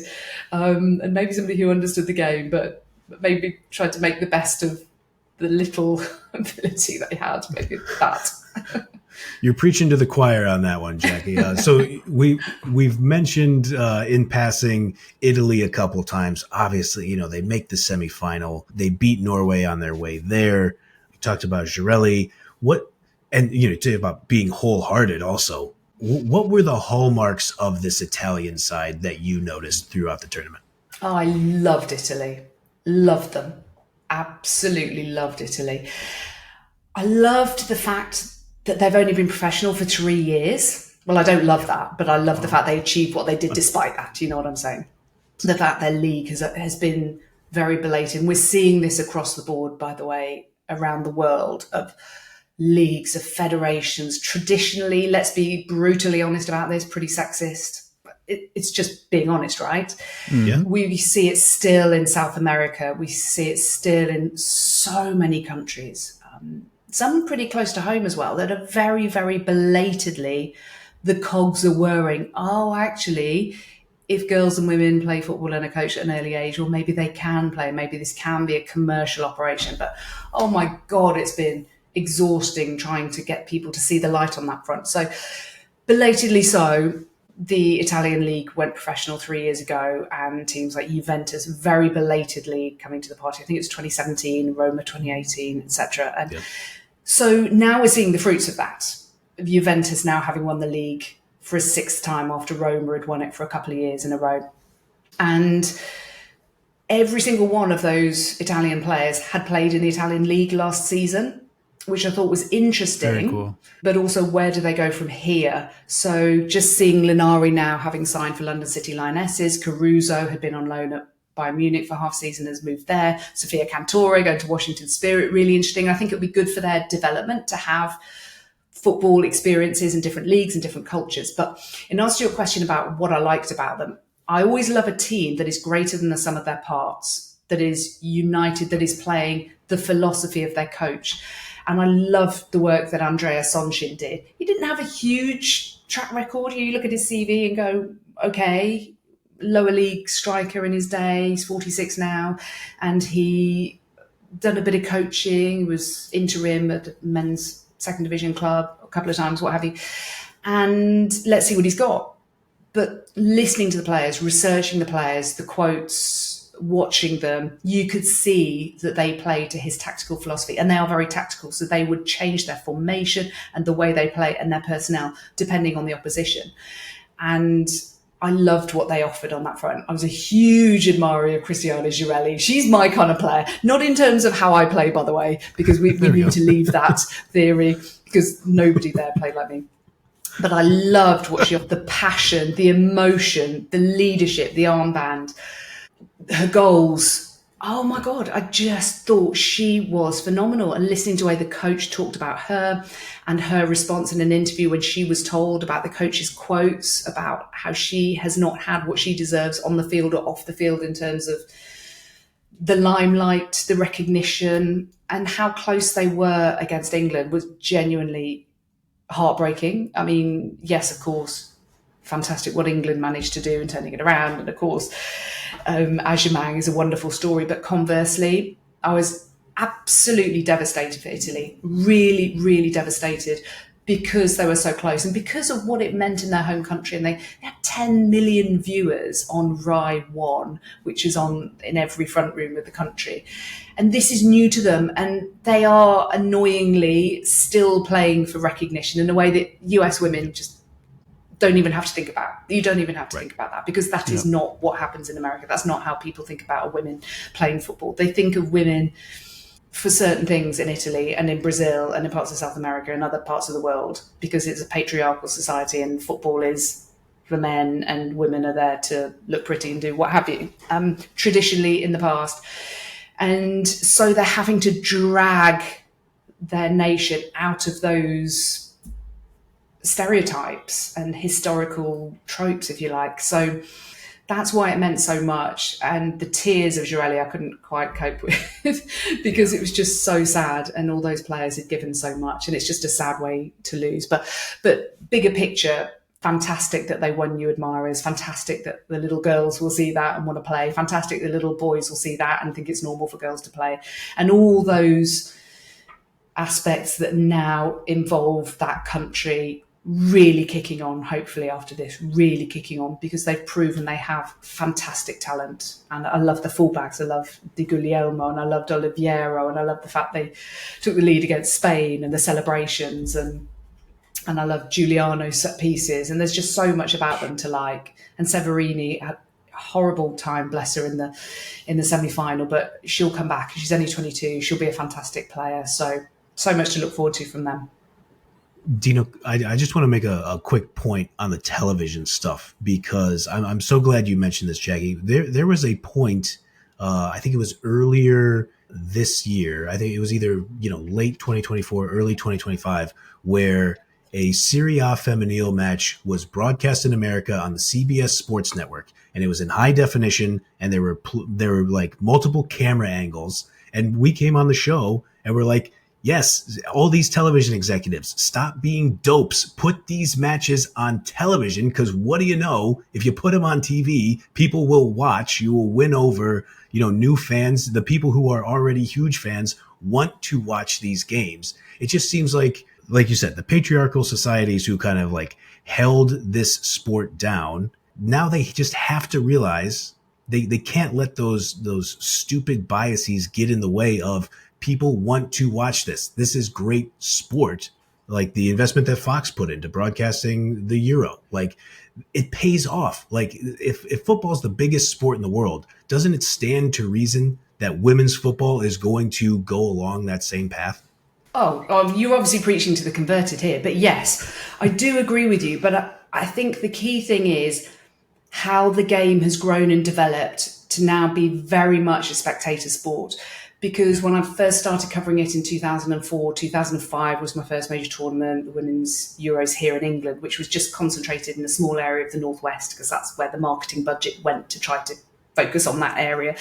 and maybe somebody who understood the game, but maybe tried to make the best of the little ability they had. Maybe that. You're preaching to the choir on that one, Jackie. So we've mentioned in passing Italy a couple times. Obviously, they make the semifinal. They beat Norway on their way there. You talked about Girelli. About being wholehearted also. What were the hallmarks of this Italian side that you noticed throughout the tournament? Oh, I loved Italy. Loved them. Absolutely loved Italy. I loved the fact that they've only been professional for 3 years. Well, I don't love that, but I love the fact they achieved what they did despite that. You know what I'm saying? The fact their league has been very belated. And we're seeing this across the board, by the way, around the world, of leagues, of federations. Traditionally, let's be brutally honest about this, pretty sexist. It's just being honest, right? Yeah. We see it still in South America. We see it still in so many countries. Some pretty close to home as well, that are very, very belatedly, the cogs are whirring. Oh, actually, if girls and women play football and are coached at an early age, or maybe they can play, maybe this can be a commercial operation. But, oh my God, it's been exhausting trying to get people to see the light on that front. So, belatedly so, the Italian league went professional 3 years ago, and teams like Juventus very belatedly coming to the party. I think it was 2017, Roma 2018, etc. And so now we're seeing the fruits of that. Juventus now having won the league for a sixth time after Roma had won it for a couple of years in a row. And every single one of those Italian players had played in the Italian league last season, which I thought was interesting. Very cool. But also, where do they go from here? So just seeing Linari now having signed for London City Lionesses, Caruso had been on loan at Bayern Munich for half season, has moved there. Sofia Cantore going to Washington Spirit, really interesting. I think it would be good for their development to have football experiences in different leagues and different cultures. But in answer to your question about what I liked about them, I always love a team that is greater than the sum of their parts. that is united, that is playing the philosophy of their coach. And I loved the work that Andreas Sonshin did. He didn't have a huge track record. You look at his CV and go, okay, lower league striker in his day, he's 46 now, and he done a bit of coaching, was interim at a men's second division club a couple of times, what have you. And let's see what he's got. But listening to the players, researching the players, the quotes, watching them, you could see that they played to his tactical philosophy, and they are very tactical. So they would change their formation and the way they play and their personnel depending on the opposition. And I loved what they offered on that front. I was a huge admirer of Cristiana Girelli. She's my kind of player, not in terms of how I play, by the way, because we need to leave that theory, because nobody there played like me. But I loved what she offered, the passion, the emotion, the leadership, the armband, her goals. Oh my God, I just thought she was phenomenal. And listening to the way the coach talked about her and her response in an interview when she was told about the coach's quotes about how she has not had what she deserves on the field or off the field in terms of the limelight, the recognition, and how close they were against England was genuinely heartbreaking. I mean, yes, of course, fantastic what England managed to do in turning it around. And of course, Aubameyang is a wonderful story. But conversely, I was absolutely devastated for Italy. Really, really devastated because they were so close and because of what it meant in their home country. And they had 10 million viewers on Rai 1, which is on in every front room of the country. And this is new to them. And they are annoyingly still playing for recognition in a way that US women just don't even have to think about. You don't even have to think about that, because that is not what happens in America. That's not how people think about women playing football. They think of women for certain things in Italy and in Brazil and in parts of South America and other parts of the world, because it's a patriarchal society and football is for men and women are there to look pretty and do what have you, traditionally in the past. And so they're having to drag their nation out of those stereotypes and historical tropes, if you like. So that's why it meant so much. And the tears of Girelli, I couldn't quite cope with because it was just so sad. And all those players had given so much. And it's just a sad way to lose. But bigger picture, fantastic that they won new admirers. Fantastic that the little girls will see that and want to play. Fantastic that little boys will see that and think it's normal for girls to play. And all those aspects that now involve that country really kicking on, hopefully after this, really kicking on, because they've proven they have fantastic talent. And I love the fullbacks. I love Di Guglielmo and I loved Oliviero, and I love the fact they took the lead against Spain and the celebrations, and I love Giuliano's set pieces. And there's just so much about them to like. And Severini had a horrible time, bless her, in the semi-final, but she'll come back. She's only 22. She'll be a fantastic player. So much to look forward to from them. Dino, I just want to make a quick point on the television stuff, because I'm so glad you mentioned this, Jackie. There was a point, I think it was earlier this year. I think it was either late 2024, early 2025, where a Serie A Femminile match was broadcast in America on the CBS Sports Network, and it was in high definition, and there were like multiple camera angles, and we came on the show and we're like, yes, all these television executives, stop being dopes. Put these matches on television, because what do you know? If you put them on TV, people will watch. You will win over, new fans. The people who are already huge fans want to watch these games. It just seems like you said, the patriarchal societies who kind of like held this sport down, now they just have to realize they can't let those stupid biases get in the way of people want to watch this. This is great sport. Like the investment that Fox put into broadcasting the Euro, like it pays off. Like if football is the biggest sport in the world, doesn't it stand to reason that women's football is going to go along that same path? Oh, you're obviously preaching to the converted here, but yes, I do agree with you. But I think the key thing is how the game has grown and developed to now be very much a spectator sport. Because when I first started covering it in 2004, 2005 was my first major tournament, the Women's Euros here in England, which was just concentrated in a small area of the Northwest, because that's where the marketing budget went to try to focus on that area.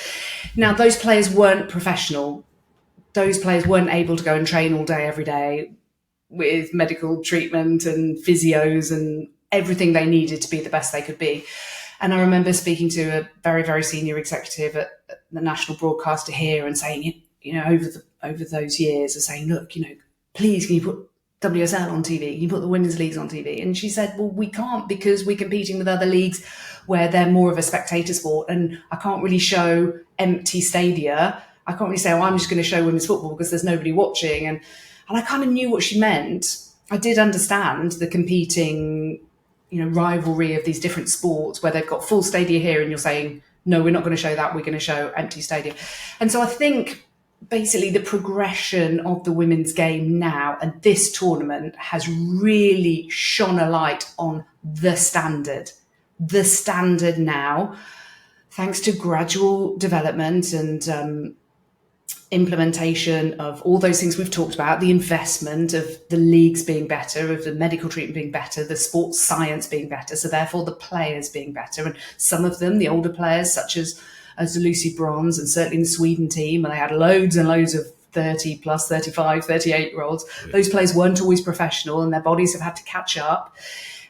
Now, those players weren't professional. Those players weren't able to go and train all day, every day with medical treatment and physios and everything they needed to be the best they could be. And I remember speaking to a very, very senior executive at the national broadcaster here and saying, over those years of saying, look, please, can you put WSL on TV? Can you put the women's leagues on TV? And she said, well, we can't, because we're competing with other leagues where they're more of a spectator sport. And I can't really show empty stadia. I can't really say, I'm just going to show women's football because there's nobody watching. And I kind of knew what she meant. I did understand the competing, rivalry of these different sports where they've got full stadia here and you're saying, no, we're not going to show that. We're going to show empty stadia. And so I think basically the progression of the women's game now and this tournament has really shone a light on the standard now, thanks to gradual development and implementation of all those things we've talked about, the investment of the leagues being better, of the medical treatment being better, the sports science being better, so therefore the players being better. And some of them, the older players, such as Lucy Bronze, and certainly in the Sweden team, and they had loads and loads of 30 plus, 35, 38-year-olds. Those players weren't always professional and their bodies have had to catch up.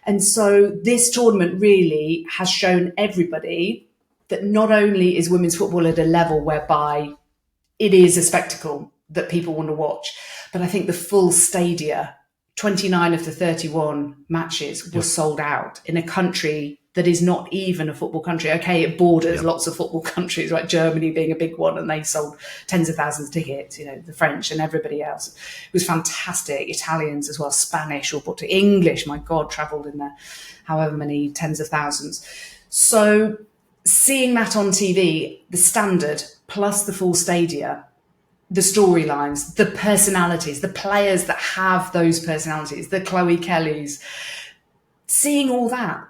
And so this tournament really has shown everybody that not only is women's football at a level whereby it is a spectacle that people want to watch, but I think the full stadia, 29 of the 31 matches were sold out in a country that is not even a football country. Okay, it borders lots of football countries, right? Germany being a big one, and they sold tens of thousands of tickets, the French and everybody else. It was fantastic. Italians as well, Spanish, or booked English, my God, travelled in there, however many tens of thousands. So seeing that on TV, the standard plus the full stadia, the storylines, the personalities, the players that have those personalities, the Khloe Kellys, seeing all that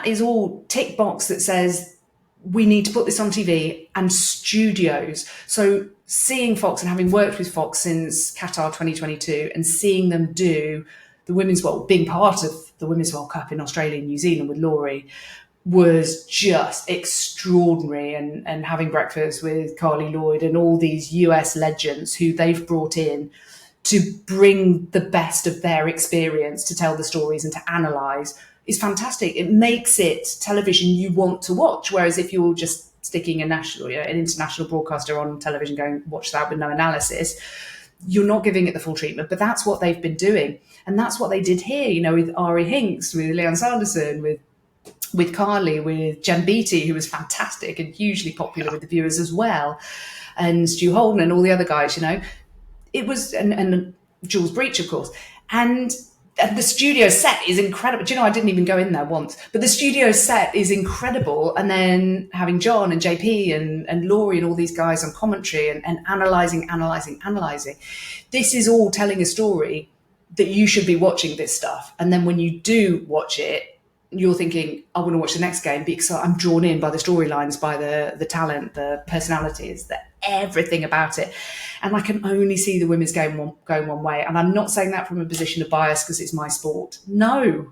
is all tick box that says we need to put this on TV, and studios. So seeing Fox and having worked with Fox since Qatar 2022 and seeing them do the Women's World, being part of the Women's World Cup in Australia and New Zealand with Laurie, was just extraordinary. And having breakfast with Carly Lloyd and all these US legends who they've brought in to bring the best of their experience to tell the stories and to analyse is fantastic. It makes it television you want to watch. Whereas if you're just sticking an international broadcaster on television going, watch that with no analysis, you're not giving it the full treatment. But that's what they've been doing. And that's what they did here, with Ari Hinks, with Leanne Sanderson, with Carly, with Jen Beattie, who was fantastic and hugely popular with the viewers as well, and Stu Holden and all the other guys, it was, and Jules Breach, of course. And the studio set is incredible. Do you know, I didn't even go in there once, but the studio set is incredible. And then having John and JP and Laurie and all these guys on commentary and analysing. This is all telling a story that you should be watching this stuff. And then when you do watch it, you're thinking, I want to watch the next game because I'm drawn in by the storylines, by the talent, the personalities, everything about it. And I can only see the women's game going one way. And I'm not saying that from a position of bias because it's my sport. No,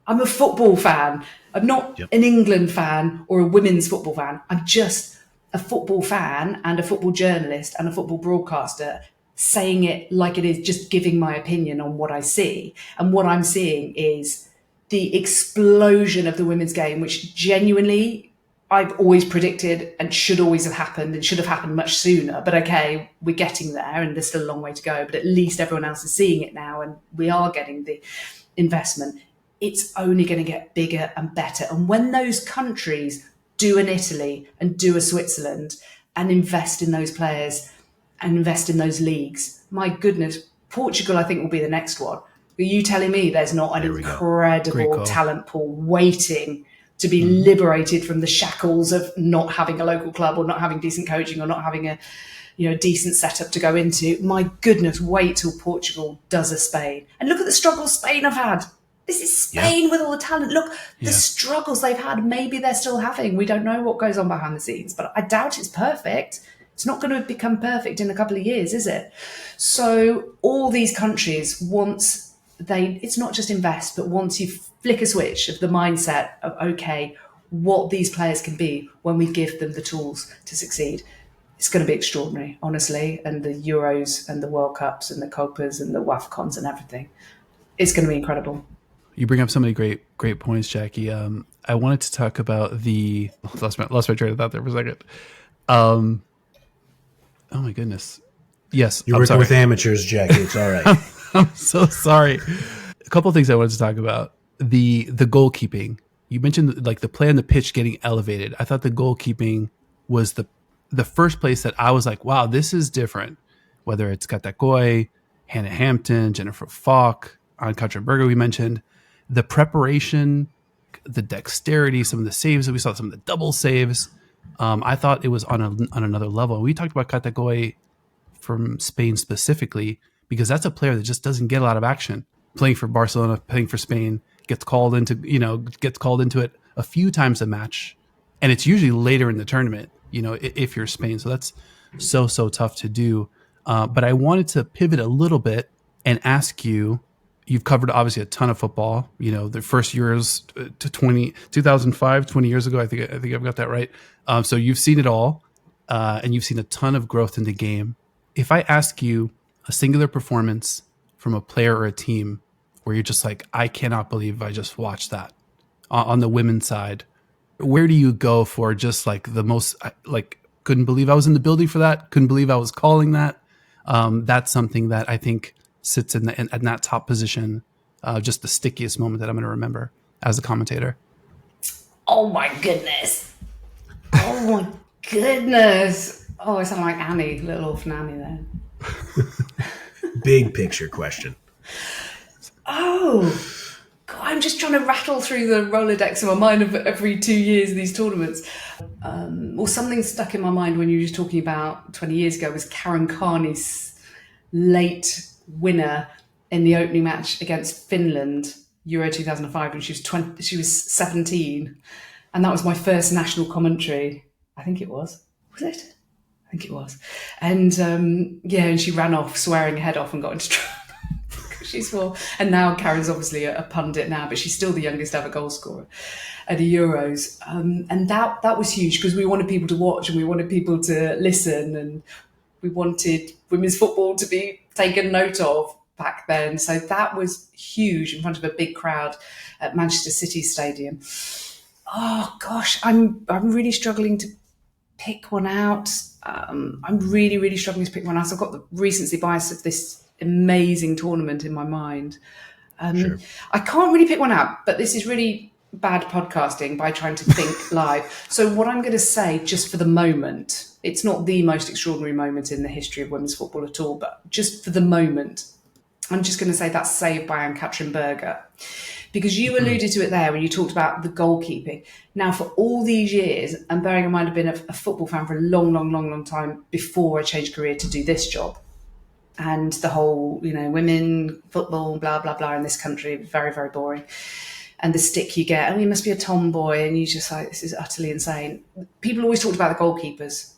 I'm a football fan. I'm not an England fan or a women's football fan. I'm just a football fan and a football journalist and a football broadcaster, saying it like it is, just giving my opinion on what I see. And what I'm seeing is the explosion of the women's game, which genuinely I've always predicted and should always have happened and should have happened much sooner. But okay, we're getting there and there's still a long way to go. But at least everyone else is seeing it now and we are getting the investment. It's only going to get bigger and better. And when those countries do an Italy and do a Switzerland and invest in those players and invest in those leagues, my goodness, Portugal, I think, will be the next one. Are you telling me there's not an incredible talent pool waiting to be liberated from the shackles of not having a local club or not having decent coaching or not having a decent setup to go into? My goodness, wait till Portugal does a Spain. And look at the struggles Spain have had. This is Spain with all the talent. Look, the struggles they've had, maybe they're still having. We don't know what goes on behind the scenes, but I doubt it's perfect. It's not going to become perfect in a couple of years, is it? So all these countries, it's not just invest, but once you flick a switch of the mindset of, okay, what these players can be when we give them the tools to succeed. It's going to be extraordinary, honestly. And the Euros and the World Cups and the Copas and the WAFCONs and everything. It's going to be incredible. You bring up so many great points, Jackie. I wanted to talk about lost my train of thought there for a second. Oh my goodness. Yes. You're working with amateurs, Jackie. It's all right. I'm so sorry. A couple of things I wanted to talk about. The goalkeeping. You mentioned like the play on the pitch getting elevated. I thought the goalkeeping was the first place that I was like, wow, this is different. Whether it's Katakoi, Hannah Hampton, Jennifer Falk, Ann-Katrin Berger we mentioned. The preparation, the dexterity, some of the saves that we saw, some of the double saves. I thought it was on another level. We talked about Katakoi from Spain specifically because that's a player that just doesn't get a lot of action. Playing for Barcelona, playing for Spain, gets called into it a few times a match, and it's usually later in the tournament. If you're Spain, so that's so tough to do. But I wanted to pivot a little bit and ask you. You've covered obviously a ton of football. The first years to 2005, 20 years ago. I think I've got that right. So you've seen it all, and you've seen a ton of growth in the game. If I ask you a singular performance from a player or a team where you're just like, I cannot believe I just watched that on the women's side, where do you go for just like the most, like, couldn't believe I was in the building for that. Couldn't believe I was calling that. That's something that I think sits in that top position, just the stickiest moment that I'm going to remember as a commentator. Oh my goodness. Oh, I sound like Annie, little orphan Annie there. Big picture question. Oh, God, I'm just trying to rattle through the Rolodex in my mind of every 2 years these tournaments. Or something stuck in my mind when you were just talking about 20 years ago was Karen Carney's late winner in the opening match against Finland, Euro 2005, when she was 17, and that was my first national commentary. I think it was. Was it? I think it was. And and she ran off swearing her head off and got into trouble. She's small. And now Karen's obviously a pundit now, but she's still the youngest ever goal scorer at the Euros. And that was huge because we wanted people to watch and we wanted people to listen and we wanted women's football to be taken note of back then. So that was huge in front of a big crowd at Manchester City Stadium. Oh gosh, I'm really struggling to pick one out. I'm really, really struggling to pick one out. So I've got the recency bias of this amazing tournament in my mind. Sure. I can't really pick one out, but this is really bad podcasting by trying to think live. So what I'm going to say, just for the moment, it's not the most extraordinary moment in the history of women's football at all, but just for the moment, I'm just going to say that's saved by Ann-Katrin Berger. Because you alluded to it there when you talked about the goalkeeping. Now, for all these years, and bearing in mind I've been a football fan for a long time before I changed career to do this job. And the whole, women, football, blah, blah, blah in this country, very, very boring. And the stick you get, you must be a tomboy. And you just like, this is utterly insane. People always talked about the goalkeepers.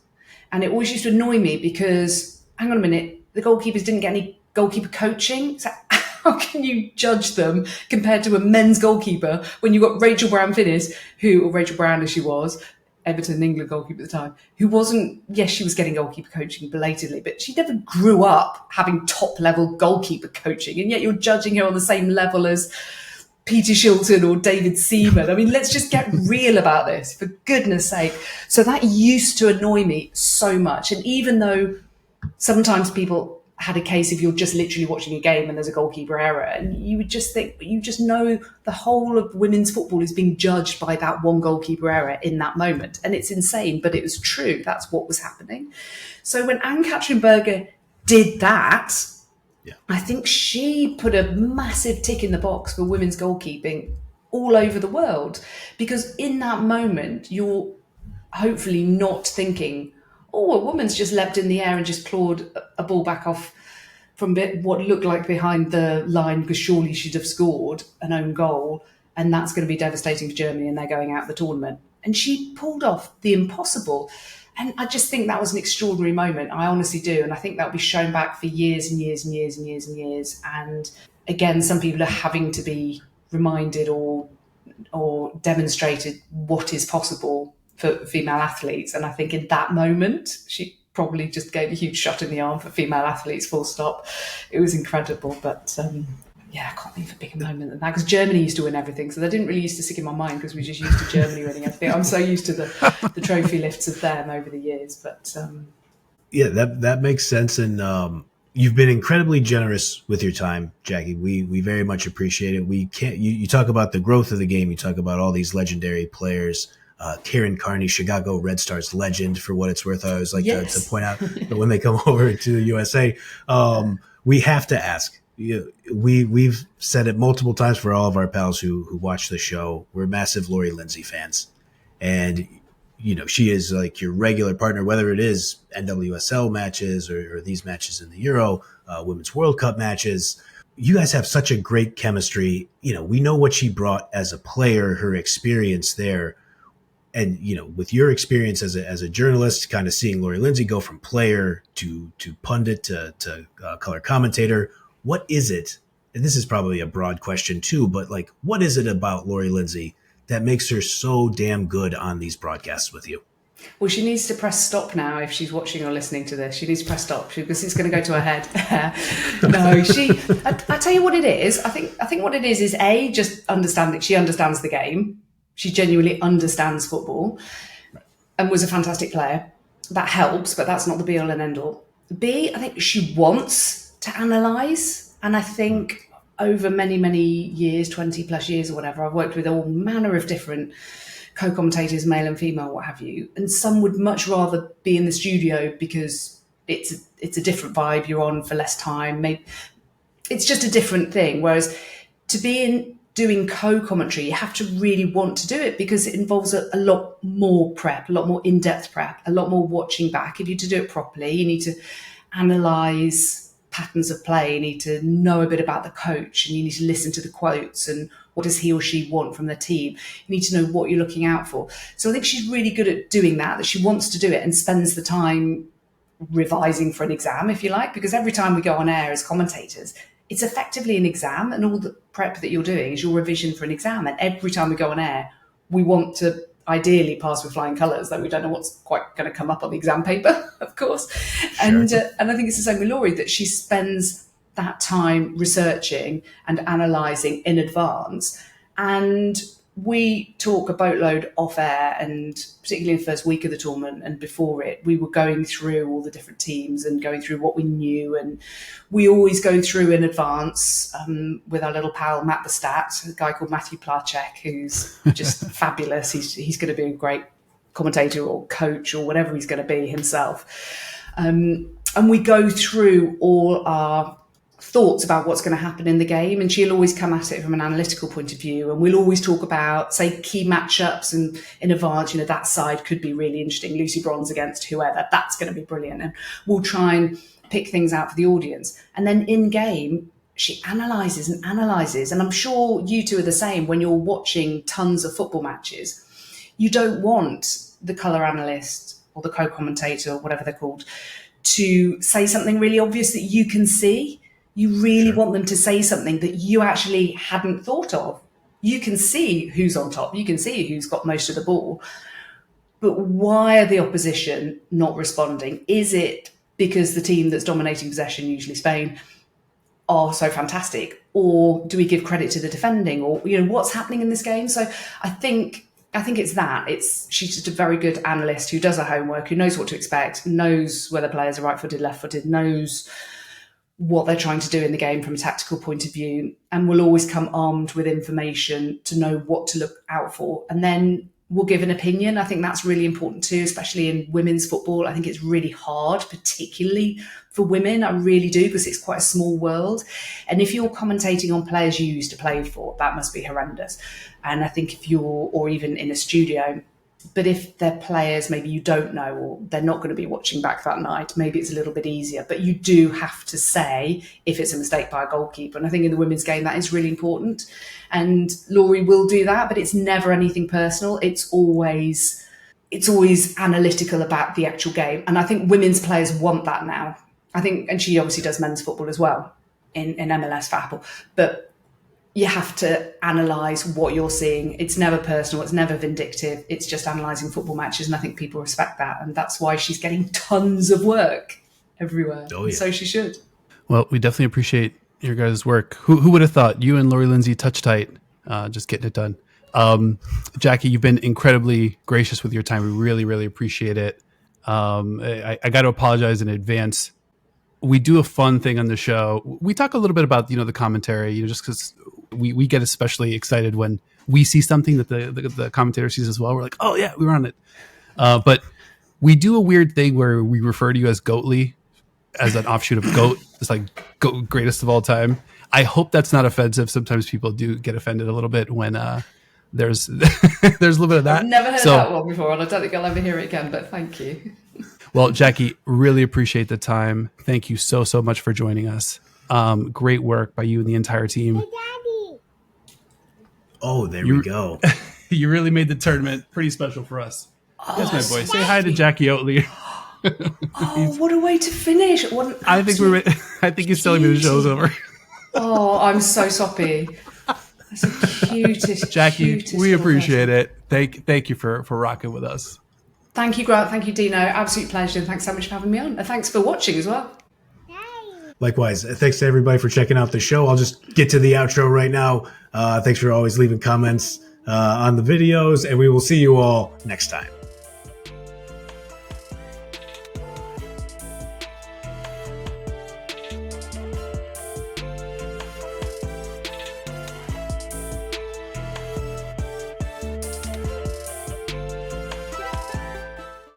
And it always used to annoy me because, hang on a minute, the goalkeepers didn't get any goalkeeper coaching. So how can you judge them compared to a men's goalkeeper when you've got Rachel Brown-Finnis, or Rachel Brown as she was, Everton England goalkeeper at the time, who wasn't, yes, she was getting goalkeeper coaching belatedly, but she never grew up having top-level goalkeeper coaching, and yet you're judging her on the same level as Peter Shilton or David Seaman. I mean, let's just get real about this, for goodness sake. So that used to annoy me so much. And even though sometimes people had a case if you're just literally watching a game and there's a goalkeeper error, and you would just think, you just know the whole of women's football is being judged by that one goalkeeper error in that moment. And it's insane, but it was true. That's what was happening. So when Ann-Katrin Berger did that, I think she put a massive tick in the box for women's goalkeeping all over the world, because in that moment, you're hopefully not thinking, a woman's just leapt in the air and just clawed a ball back off from what looked like behind the line because surely she'd have scored an own goal, and that's going to be devastating for Germany and they're going out of the tournament. And she pulled off the impossible. And I just think that was an extraordinary moment. I honestly do. And I think that will be shown back for years and years and years and years and years. And again, some people are having to be reminded or or demonstrated what is possible for female athletes. And I think in that moment, she probably just gave a huge shot in the arm for female athletes, full stop. It was incredible. But I can't think of a bigger moment than that, because Germany used to win everything. So they didn't really used to stick in my mind because we just used to Germany winning everything. I'm so used to the trophy lifts of them over the years. But yeah, that makes sense. And you've been incredibly generous with your time, Jackie. We very much appreciate it. We can't. You talk about the growth of the game. You talk about all these legendary players. Kieran Carney, Chicago Red Stars legend, for what it's worth. I always like to point out that when they come over to the USA, we have to ask. We've said it multiple times for all of our pals who watch the show. We're massive Lori Lindsay fans, and she is like your regular partner, whether it is NWSL matches or these matches in the Euro, Women's World Cup matches. You guys have such a great chemistry. We know what she brought as a player, her experience there. And, with your experience as a journalist, kind of seeing Lori Lindsay go from player to pundit to color commentator, what is it? And this is probably a broad question too, but what is it about Lori Lindsay that makes her so damn good on these broadcasts with you? Well, she needs to press stop now if she's watching or listening to this. She needs to press stop because it's going to go to her head. I tell you what it is. I think what it is A, just understanding. She understands the game. She genuinely understands football and was a fantastic player. That helps, but that's not the be all and end all. B, I think she wants to analyse. And I think over many, many years, 20 plus years or whatever, I've worked with all manner of different co-commentators, male and female, what have you. And some would much rather be in the studio because it's a different vibe. You're on for less time. Maybe it's just a different thing. Whereas to be doing co-commentary, you have to really want to do it because it involves a lot more prep, a lot more in-depth prep, a lot more watching back. If you're to do it properly, you need to analyse patterns of play, you need to know a bit about the coach, and you need to listen to the quotes and what does he or she want from the team. You need to know what you're looking out for. So I think she's really good at doing that she wants to do it and spends the time revising for an exam, if you like, because every time we go on air as commentators, it's effectively an exam, and all the prep that you're doing is your revision for an exam. And every time we go on air, we want to ideally pass with flying colours, though we don't know what's quite going to come up on the exam paper, of course. Sure. And I think it's the same with Laurie, that she spends that time researching and analysing in advance. And we talk a boatload off air, and particularly in the first week of the tournament and before it, we were going through all the different teams and going through what we knew. And we always go through in advance with our little pal, Matt the Stat, a guy called Matthew Placek, who's just fabulous. He's going to be a great commentator or coach or whatever he's going to be himself. And we go through all our thoughts about what's going to happen in the game, and she'll always come at it from an analytical point of view, and we'll always talk about, say, key matchups, and in advance, that side could be really interesting, Lucy Bronze against whoever, that's going to be brilliant, and we'll try and pick things out for the audience. And then in game, she analyses, and I'm sure you two are the same. When you're watching tons of football matches, you don't want the colour analyst or the co-commentator or whatever they're called to say something really obvious that you can see. You really want them to say something that you actually hadn't thought of. You can see who's on top. You can see who's got most of the ball. But why are the opposition not responding? Is it because the team that's dominating possession, usually Spain, are so fantastic? Or do we give credit to the defending? Or, what's happening in this game? So I think it's that. She's just a very good analyst who does her homework, who knows what to expect, knows whether players are right-footed, left-footed, knows what they're trying to do in the game from a tactical point of view, and will always come armed with information to know what to look out for. And then we'll give an opinion. I think that's really important too, especially in women's football. I think it's really hard, particularly for women. I really do, because it's quite a small world. And if you're commentating on players you used to play for, that must be horrendous. And I think or even in a studio, but if they're players maybe you don't know, or they're not going to be watching back that night, maybe it's a little bit easier. But you do have to say if it's a mistake by a goalkeeper. And I think in the women's game that is really important. And Laurie will do that, but it's never anything personal. It's always analytical about the actual game. And I think women's players want that now. I think, and she obviously does men's football as well in MLS for Apple. But you have to analyse what you're seeing. It's never personal. It's never vindictive. It's just analysing football matches. And I think people respect that. And that's why she's getting tons of work everywhere. Oh, yeah. So she should. Well, we definitely appreciate your guys' work. Who would have thought you and Lori Lindsay touch tight, just getting it done. Jackie, you've been incredibly gracious with your time. We really, really appreciate it. I got to apologize in advance. We do a fun thing on the show. We talk a little bit about, the commentary, just because we get especially excited when we see something that the commentator sees as well. We're like, oh yeah, we were on it. But we do a weird thing where we refer to you as Goatley, as an offshoot of GOAT. It's like GOAT, greatest of all time. I hope that's not offensive. Sometimes people do get offended a little bit when there's a little bit of that. I've never heard that one before, and I don't think I'll ever hear it again, but thank you. Well, Jackie, really appreciate the time. Thank you so much for joining us. Great work by you and the entire team. Hey, Daddy. Oh, there we go. You really made the tournament pretty special for us. Oh, Yes, my boy. Say hi to Jackie Oatley. Oh, what a way to finish. I think he's telling me the show's over. Oh, I'm so soppy. That's the cutest, Jackie, cutest we appreciate person. it. Thank you for rocking with us. Thank you, Grant. Thank you, Dino. Absolute pleasure. And thanks so much for having me on. And thanks for watching as well. Likewise, thanks to everybody for checking out the show. I'll just get to the outro right now. Thanks for always leaving comments on the videos, and we will see you all next time.